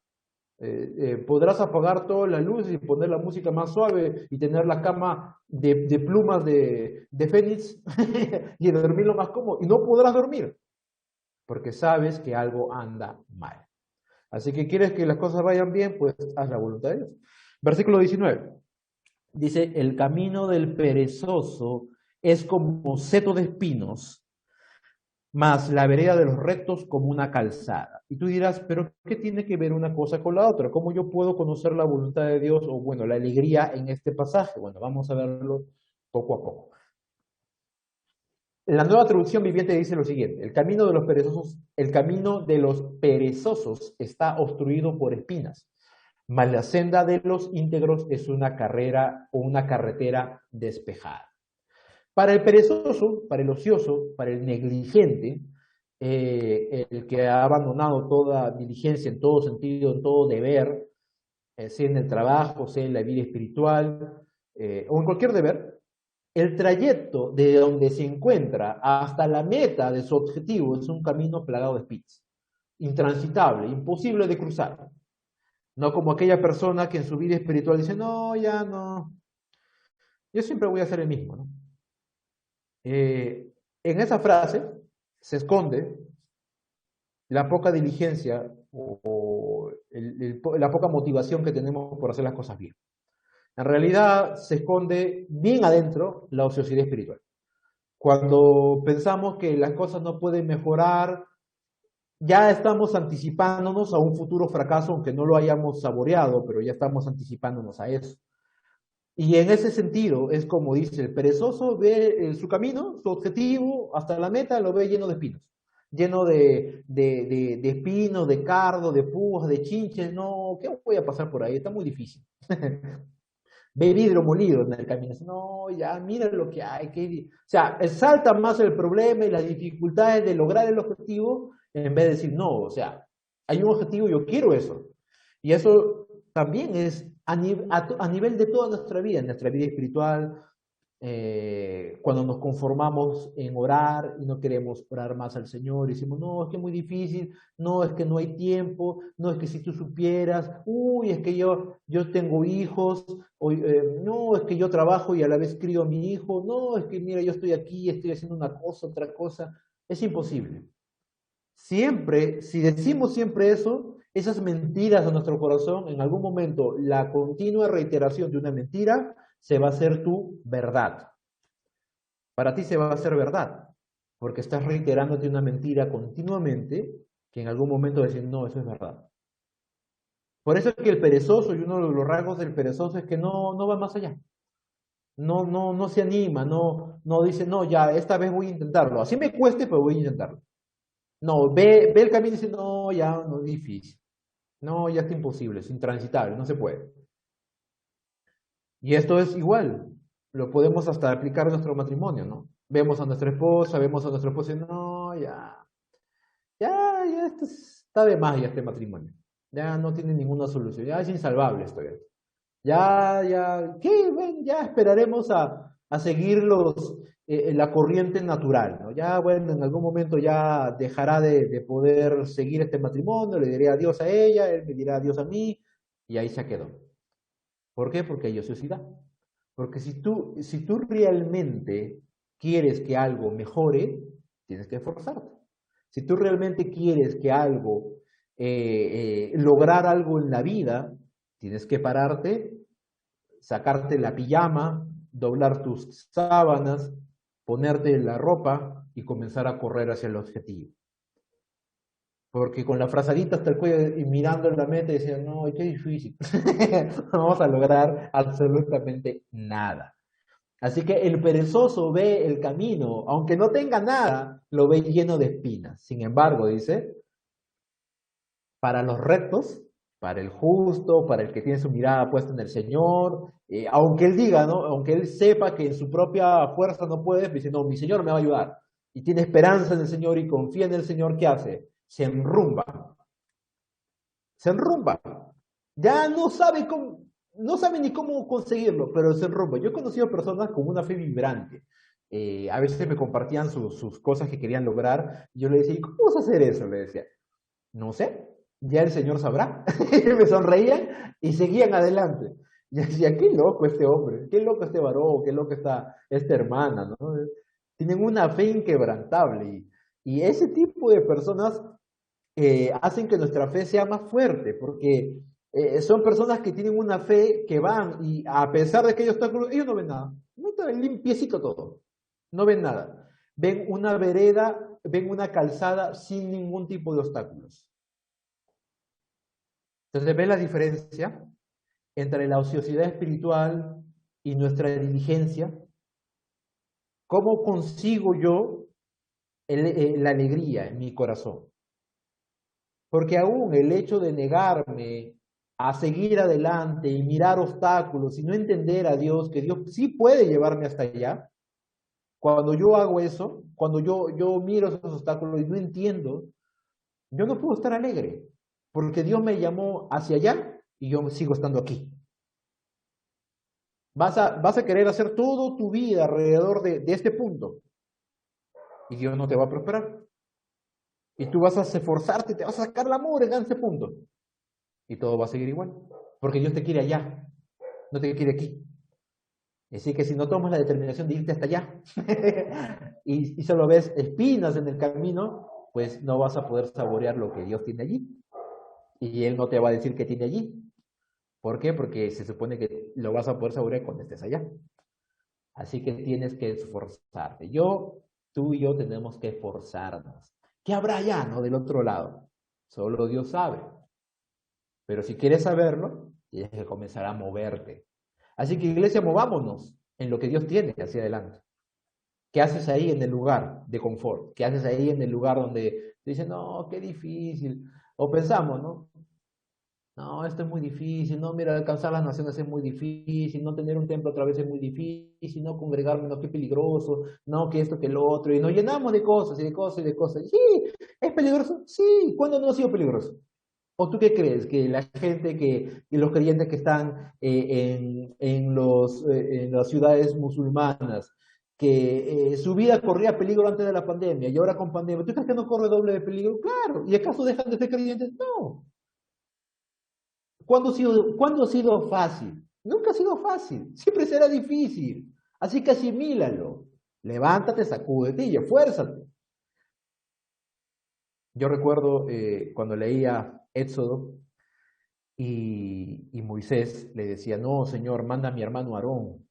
Podrás apagar todas las luces y poner la música más suave y tener la cama de plumas de fénix y dormir lo más cómodo. Y no podrás dormir porque sabes que algo anda mal. Así que quieres que las cosas vayan bien, pues haz la voluntad de Dios. Versículo 19. Dice, el camino del perezoso es como seto de espinos, más la vereda de los rectos como una calzada. Y tú dirás, pero ¿qué tiene que ver una cosa con la otra? ¿Cómo yo puedo conocer la voluntad de Dios o, bueno, la alegría en este pasaje? Bueno, vamos a verlo poco a poco. La Nueva Traducción Viviente dice lo siguiente: el camino de los perezosos está obstruido por espinas, mas la senda de los íntegros es una carrera o una carretera despejada. Para el perezoso, para el ocioso, para el negligente, el que ha abandonado toda diligencia en todo sentido, en todo deber, sea en el trabajo, sea en la vida espiritual, o en cualquier deber, el trayecto de donde se encuentra hasta la meta de su objetivo es un camino plagado de espinas, intransitable, imposible de cruzar. No como aquella persona que en su vida espiritual dice, no, ya no, yo siempre voy a ser el mismo, ¿no? En esa frase se esconde la poca diligencia o la poca motivación que tenemos por hacer las cosas bien. En realidad se esconde bien adentro la ociosidad espiritual. Cuando pensamos que las cosas no pueden mejorar, ya estamos anticipándonos a un futuro fracaso, aunque no lo hayamos saboreado, pero ya estamos anticipándonos a eso. Y en ese sentido, es como dice, el perezoso ve su camino, su objetivo, hasta la meta, lo ve lleno de espinos, lleno de espinos, de cardo, de púas, de chinches. No, ¿qué voy a pasar por ahí? Está muy difícil. Ve vidrio molido en el camino. No, ya, mira lo que hay. O sea, salta más el problema y las dificultades de lograr el objetivo en vez de decir, no, o sea, hay un objetivo, yo quiero eso. Y eso también es a nivel de toda nuestra vida espiritual, cuando nos conformamos en orar y no queremos orar más al Señor, y decimos, no, es que es muy difícil, no, es que no hay tiempo, no, es que si tú supieras, uy, es que yo tengo hijos, no, es que yo trabajo y a la vez crío a mi hijo, no, es que mira, yo estoy aquí, estoy haciendo una cosa, otra cosa, es imposible. Siempre, si decimos siempre eso, esas mentiras a nuestro corazón, en algún momento la continua reiteración de una mentira se va a hacer tu verdad. Para ti se va a hacer verdad, porque estás reiterándote una mentira continuamente que en algún momento decir, no, eso es verdad. Por eso es que el perezoso, y uno de los rasgos del perezoso es que no va más allá. No se anima, no dice, no, ya, esta vez voy a intentarlo. Así me cueste, pero voy a intentarlo. No, ve el camino y dice, no, ya no es difícil. No, ya está imposible, es intransitable, no se puede. Y esto es igual, lo podemos hasta aplicar a nuestro matrimonio, ¿no? Vemos a nuestra esposa, vemos a nuestro esposo y no, ya está de más ya este matrimonio. Ya no tiene ninguna solución, ya es insalvable esto. ¿Qué? Bueno, ya esperaremos a seguir la corriente natural, ¿no? Ya, bueno, en algún momento ya dejará de poder seguir este matrimonio, le diré adiós a ella, él me dirá adiós a mí, y ahí se quedó. ¿Por qué? Porque hay ociosidad. Porque si tú realmente quieres que algo mejore, tienes que esforzarte. Si tú realmente quieres que algo, lograr algo en la vida, tienes que pararte, sacarte la pijama, doblar tus sábanas, ponerte la ropa y comenzar a correr hacia el objetivo. Porque con la frazadita hasta el cuello y mirando en la meta decían, no, qué difícil, no vamos a lograr absolutamente nada. Así que el perezoso ve el camino, aunque no tenga nada, lo ve lleno de espinas. Sin embargo, dice, para los rectos, para el justo, para el que tiene su mirada puesta en el Señor, aunque él diga, ¿no? Aunque él sepa que en su propia fuerza no puede, dice, no, mi Señor me va a ayudar. Y tiene esperanza en el Señor y confía en el Señor, ¿qué hace? Se enrumba, se enrumba. Ya no sabe cómo, no sabe ni cómo conseguirlo, pero se enrumba. Yo he conocido personas con una fe vibrante. A veces me compartían sus cosas que querían lograr. Y yo le decía, ¿y cómo vas a hacer eso? Le decía, no sé, ya el Señor sabrá. Y me sonreían y seguían adelante. Y decía, qué loco este hombre, qué loco este varón, qué loco esta hermana, ¿no? Tienen una fe inquebrantable. Y ese tipo de personas hacen que nuestra fe sea más fuerte, porque son personas que tienen una fe que van y a pesar de que ellos no ven nada. No está limpiecito todo. No ven nada. Ven una vereda, ven una calzada sin ningún tipo de obstáculos. Entonces, ¿ves la diferencia entre la ociosidad espiritual y nuestra diligencia? ¿Cómo consigo yo la alegría en mi corazón? Porque aún el hecho de negarme a seguir adelante y mirar obstáculos y no entender a Dios, que Dios sí puede llevarme hasta allá, cuando yo hago eso, cuando yo miro esos obstáculos y no entiendo, yo no puedo estar alegre, porque Dios me llamó hacia allá y yo sigo estando aquí. Vas a querer hacer todo tu vida alrededor de este punto y Dios no te va a prosperar. Y tú vas a esforzarte, te vas a sacar la mugre en ese punto y todo va a seguir igual, porque Dios te quiere allá, no te quiere aquí. Así que si no tomas la determinación de irte hasta allá y solo ves espinas en el camino, pues no vas a poder saborear lo que Dios tiene allí. Y Él no te va a decir que tiene allí. ¿Por qué? Porque se supone que lo vas a poder saborear cuando estés allá. Así que tienes que esforzarte. Tú y yo tenemos que esforzarnos. ¿Qué habrá allá, no? Del otro lado. Solo Dios sabe. Pero si quieres saberlo, tienes que comenzar a moverte. Así que, iglesia, movámonos en lo que Dios tiene hacia adelante. ¿Qué haces ahí en el lugar de confort? ¿Qué haces ahí en el lugar donde dicen, no, qué difícil? O pensamos, ¿no? No, esto es muy difícil, no, mira, alcanzar las naciones es muy difícil, no tener un templo otra vez es muy difícil, no congregarme, no, qué peligroso, no, que esto, que lo otro, y nos llenamos de cosas y de cosas y de cosas. Sí, ¿es peligroso? Sí, ¿cuándo no ha sido peligroso? ¿O tú qué crees? Que la gente y los creyentes que están en las ciudades musulmanas, que su vida corría peligro antes de la pandemia y ahora con pandemia, ¿tú crees que no corre doble de peligro? Claro. ¿Y acaso dejan de ser creyentes? No. ¿Cuándo ha sido fácil? Nunca ha sido fácil. Siempre será difícil. Así que asimílalo. Levántate, sacúdete y esfuérzate. Yo recuerdo cuando leía Éxodo, y Moisés le decía, no, Señor, manda a mi hermano Aarón.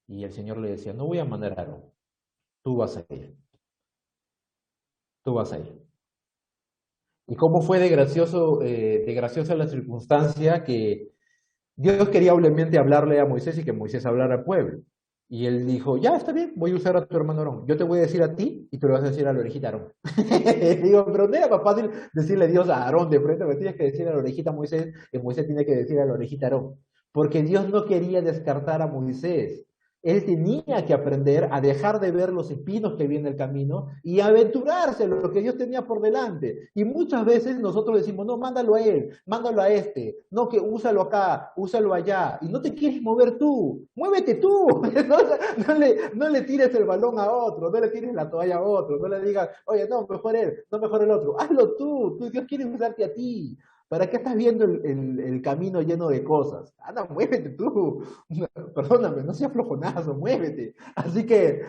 Y el Señor le decía, no voy a mandar a Aarón, tú vas a ir, tú vas a ir. Y cómo fue de graciosa la circunstancia que Dios quería obviamente hablarle a Moisés y que Moisés hablara al pueblo. Y él dijo, ya, está bien, voy a usar a tu hermano Aarón. Yo te voy a decir a ti y tú le vas a decir a la orejita Aarón. Digo, pero no era más fácil decirle Dios a Aarón de frente, me tienes que decir a la orejita Moisés y Moisés tiene que decir a la orejita Aarón. Porque Dios no quería descartar a Moisés. Él tenía que aprender a dejar de ver los espinos que viene el camino y aventurarse en lo que Dios tenía por delante. Y muchas veces nosotros decimos, no, mándalo a él, mándalo a este, no, que úsalo acá, úsalo allá. Y no te quieres mover tú, muévete tú. No le tires el balón a otro, no le tires la toalla a otro, no le digas, oye, no, mejor él, no mejor el otro. Hazlo tú, Dios quiere usarte a ti. ¿Para qué estás viendo el camino lleno de cosas? Anda, muévete tú. Perdóname, no seas flojonazo, muévete. Así que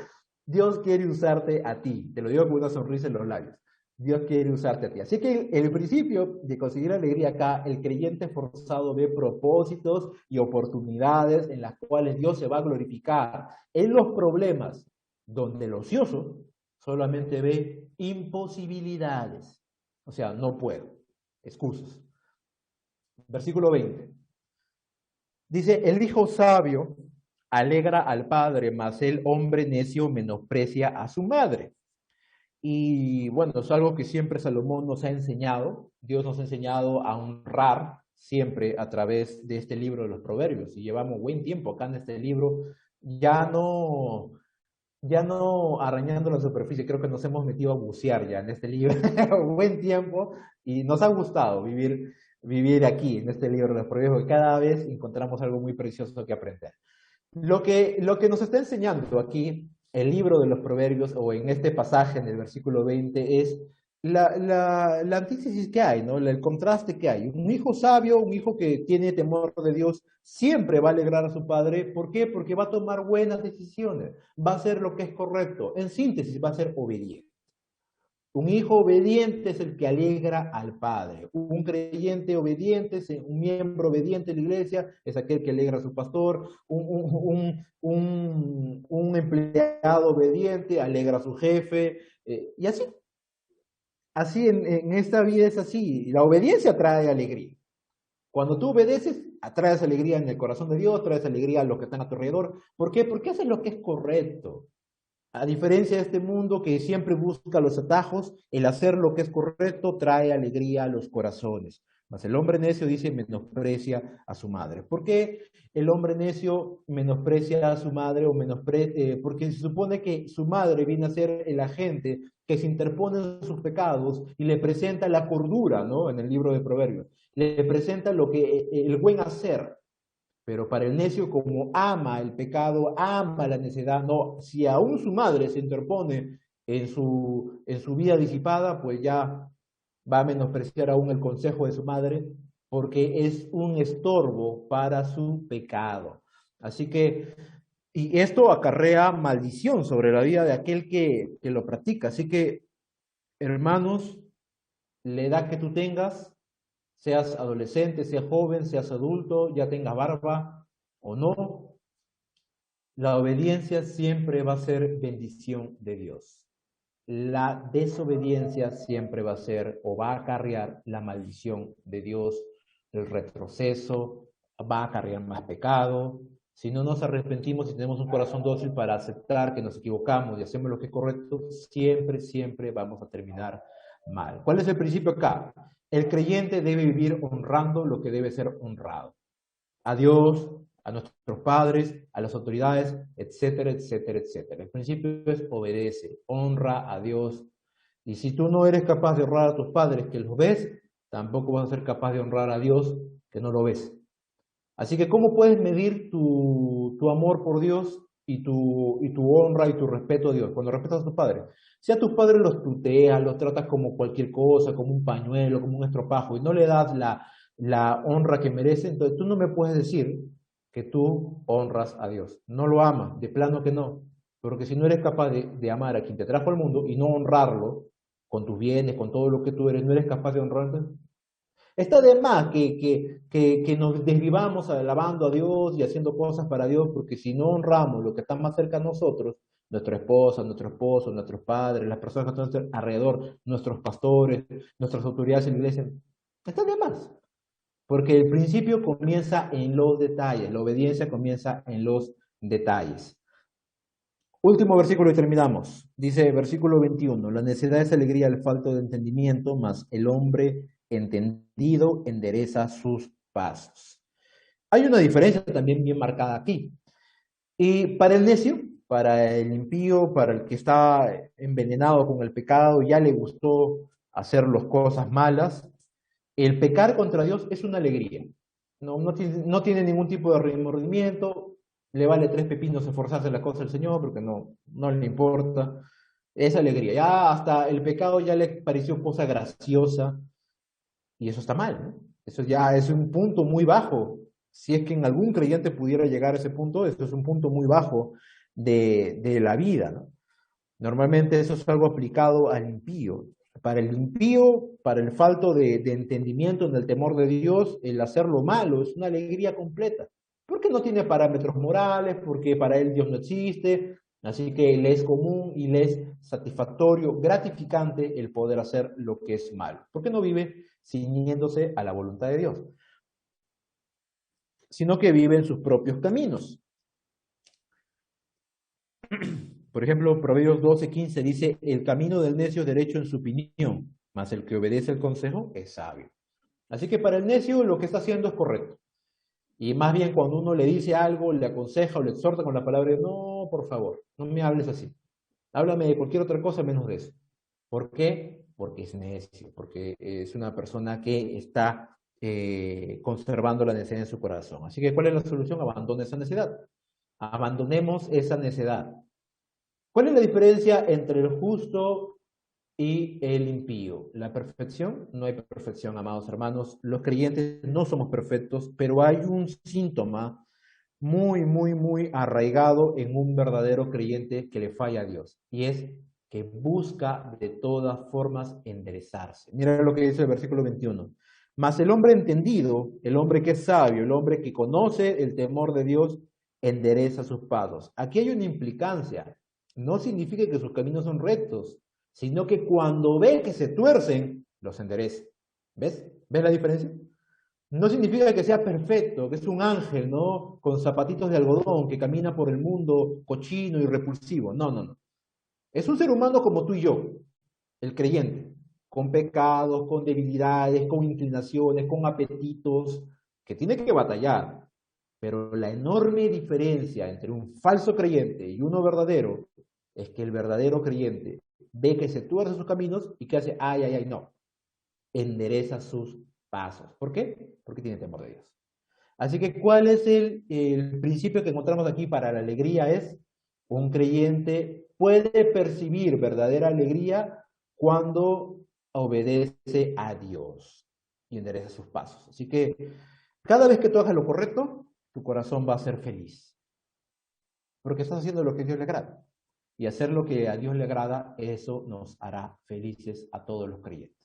Dios quiere usarte a ti. Te lo digo con una sonrisa en los labios. Dios quiere usarte a ti. Así que el principio de conseguir alegría acá, el creyente forzado ve propósitos y oportunidades en las cuales Dios se va a glorificar. En los problemas, donde el ocioso solamente ve imposibilidades. O sea, no puedo. Excusas. Versículo 20. Dice, el hijo sabio alegra al padre, mas el hombre necio menosprecia a su madre. Y bueno, es algo que siempre Salomón nos ha enseñado. Dios nos ha enseñado a honrar siempre a través de este libro de los Proverbios. Y llevamos buen tiempo acá en este libro, ya no, ya no arañando la superficie, creo que nos hemos metido a bucear ya en este libro buen tiempo y nos ha gustado vivir aquí en este libro de los Proverbios, porque cada vez encontramos algo muy precioso que aprender. Lo que nos está enseñando aquí el libro de los Proverbios, o en este pasaje, en el versículo 20, es la antítesis que hay, ¿no? El contraste que hay. Un hijo sabio, un hijo que tiene temor de Dios, siempre va a alegrar a su padre. ¿Por qué? Porque va a tomar buenas decisiones, va a hacer lo que es correcto. En síntesis, va a ser obediente. Un hijo obediente es el que alegra al padre. Un creyente obediente, un miembro obediente de la iglesia, es aquel que alegra a su pastor. Un empleado obediente alegra a su jefe. Y así, así en esta vida es así. La obediencia trae alegría. Cuando tú obedeces, atraes alegría en el corazón de Dios, traes alegría a los que están a tu alrededor. ¿Por qué? Porque haces lo que es correcto. A diferencia de este mundo que siempre busca los atajos, el hacer lo que es correcto trae alegría a los corazones. Mas el hombre necio dice menosprecia a su madre. ¿Por qué el hombre necio menosprecia a su madre porque se supone que su madre viene a ser el agente que se interpone en sus pecados y le presenta la cordura, ¿no? En el libro de Proverbios. Le presenta lo que el buen hacer. Pero para el necio, como ama el pecado, ama la necedad, no, si aún su madre se interpone en su vida disipada, pues ya va a menospreciar aún el consejo de su madre, porque es un estorbo para su pecado. Así que, y esto acarrea maldición sobre la vida de aquel que lo practica. Así que, hermanos, la edad que tú tengas, seas adolescente, seas joven, seas adulto, ya tengas barba o no, la obediencia siempre va a ser bendición de Dios. La desobediencia siempre va a ser o va a acarrear la maldición de Dios, el retroceso, va a acarrear más pecado. Si no nos arrepentimos y tenemos un corazón dócil para aceptar que nos equivocamos y hacemos lo que es correcto, siempre, siempre vamos a terminar mal. ¿Cuál es el principio acá? El creyente debe vivir honrando lo que debe ser honrado. A Dios, a nuestros padres, a las autoridades, etcétera, etcétera, etcétera. El principio es obedece, honra a Dios. Y si tú no eres capaz de honrar a tus padres que los ves, tampoco vas a ser capaz de honrar a Dios que no lo ves. Así que, ¿cómo puedes medir tu amor por Dios y tu honra y tu respeto a Dios? Cuando respetas a tus padres. Si a tus padres los tuteas, los tratas como cualquier cosa, como un pañuelo, como un estropajo, y no le das la honra que merece, entonces tú no me puedes decir que tú honras a Dios. No lo amas, de plano que no. Porque si no eres capaz de amar a quien te trajo al mundo y no honrarlo con tus bienes, con todo lo que tú eres, no eres capaz de honrarlo. Está de más que nos desvivamos alabando a Dios y haciendo cosas para Dios, porque si no honramos lo que está más cerca de nosotros, nuestra esposa, nuestro esposo, nuestros padres, las personas que están alrededor, nuestros pastores, nuestras autoridades en la iglesia, está de más. Porque el principio comienza en los detalles, la obediencia comienza en los detalles. Último versículo y terminamos. Dice versículo 21, la necedad es alegría al falto de entendimiento, mas el hombre entendido endereza sus pasos. Hay una diferencia también bien marcada aquí. Y para el necio, para el impío, para el que está envenenado con el pecado, ya le gustó hacer las cosas malas, el pecar contra Dios es una alegría. No tiene ningún tipo de remordimiento, le vale tres pepinos esforzarse en la cosa del Señor porque no le importa. Es alegría. Ya hasta el pecado ya le pareció cosa graciosa y eso está mal, ¿no? Eso ya es un punto muy bajo. Si es que en algún creyente pudiera llegar a ese punto, eso es un punto muy bajo de la vida, ¿no? Normalmente eso es algo aplicado al impío. Para el impío, para el falto de entendimiento en el temor de Dios, el hacer lo malo es una alegría completa. Porque no tiene parámetros morales, porque para él Dios no existe, así que le es común y le es satisfactorio, gratificante el poder hacer lo que es malo. Porque no vive ciñéndose a la voluntad de Dios, sino que vive en sus propios caminos. Por ejemplo, Proverbios 12:15 dice, el camino del necio es derecho en su opinión, mas el que obedece el consejo es sabio. Así que para el necio lo que está haciendo es correcto. Y más bien cuando uno le dice algo, le aconseja o le exhorta con la palabra, no, por favor, no me hables así. Háblame de cualquier otra cosa menos de eso. ¿Por qué? Porque es necio, porque es una persona que está conservando la necedad en su corazón. Así que, ¿cuál es la solución? Abandone esa necedad. Abandonemos esa necedad. ¿Cuál es la diferencia entre el justo y el impío? La perfección, no hay perfección, amados hermanos. Los creyentes no somos perfectos, pero hay un síntoma muy, muy, muy arraigado en un verdadero creyente que le falla a Dios, y es que busca de todas formas enderezarse. Mira lo que dice el versículo 21. Mas el hombre entendido, el hombre que es sabio, el hombre que conoce el temor de Dios, endereza sus pasos. Aquí hay una implicancia. No significa que sus caminos son rectos, sino que cuando ve que se tuercen, los endereza. ¿Ves? ¿Ves la diferencia? No significa que sea perfecto, que es un ángel, ¿no? Con zapatitos de algodón, que camina por el mundo cochino y repulsivo. No, no, no. Es un ser humano como tú y yo, el creyente, con pecados, con debilidades, con inclinaciones, con apetitos, que tiene que batallar. Pero la enorme diferencia entre un falso creyente y uno verdadero es que el verdadero creyente ve que se tuerce sus caminos y que hace, ay, ay, ay, no, endereza sus pasos. ¿Por qué? Porque tiene temor de Dios. Así que, ¿cuál es el principio que encontramos aquí para la alegría? Es un creyente puede percibir verdadera alegría cuando obedece a Dios y endereza sus pasos. Así que cada vez que tú hagas lo correcto, tu corazón va a ser feliz, porque estás haciendo lo que a Dios le agrada. Y hacer lo que a Dios le agrada, eso nos hará felices a todos los creyentes.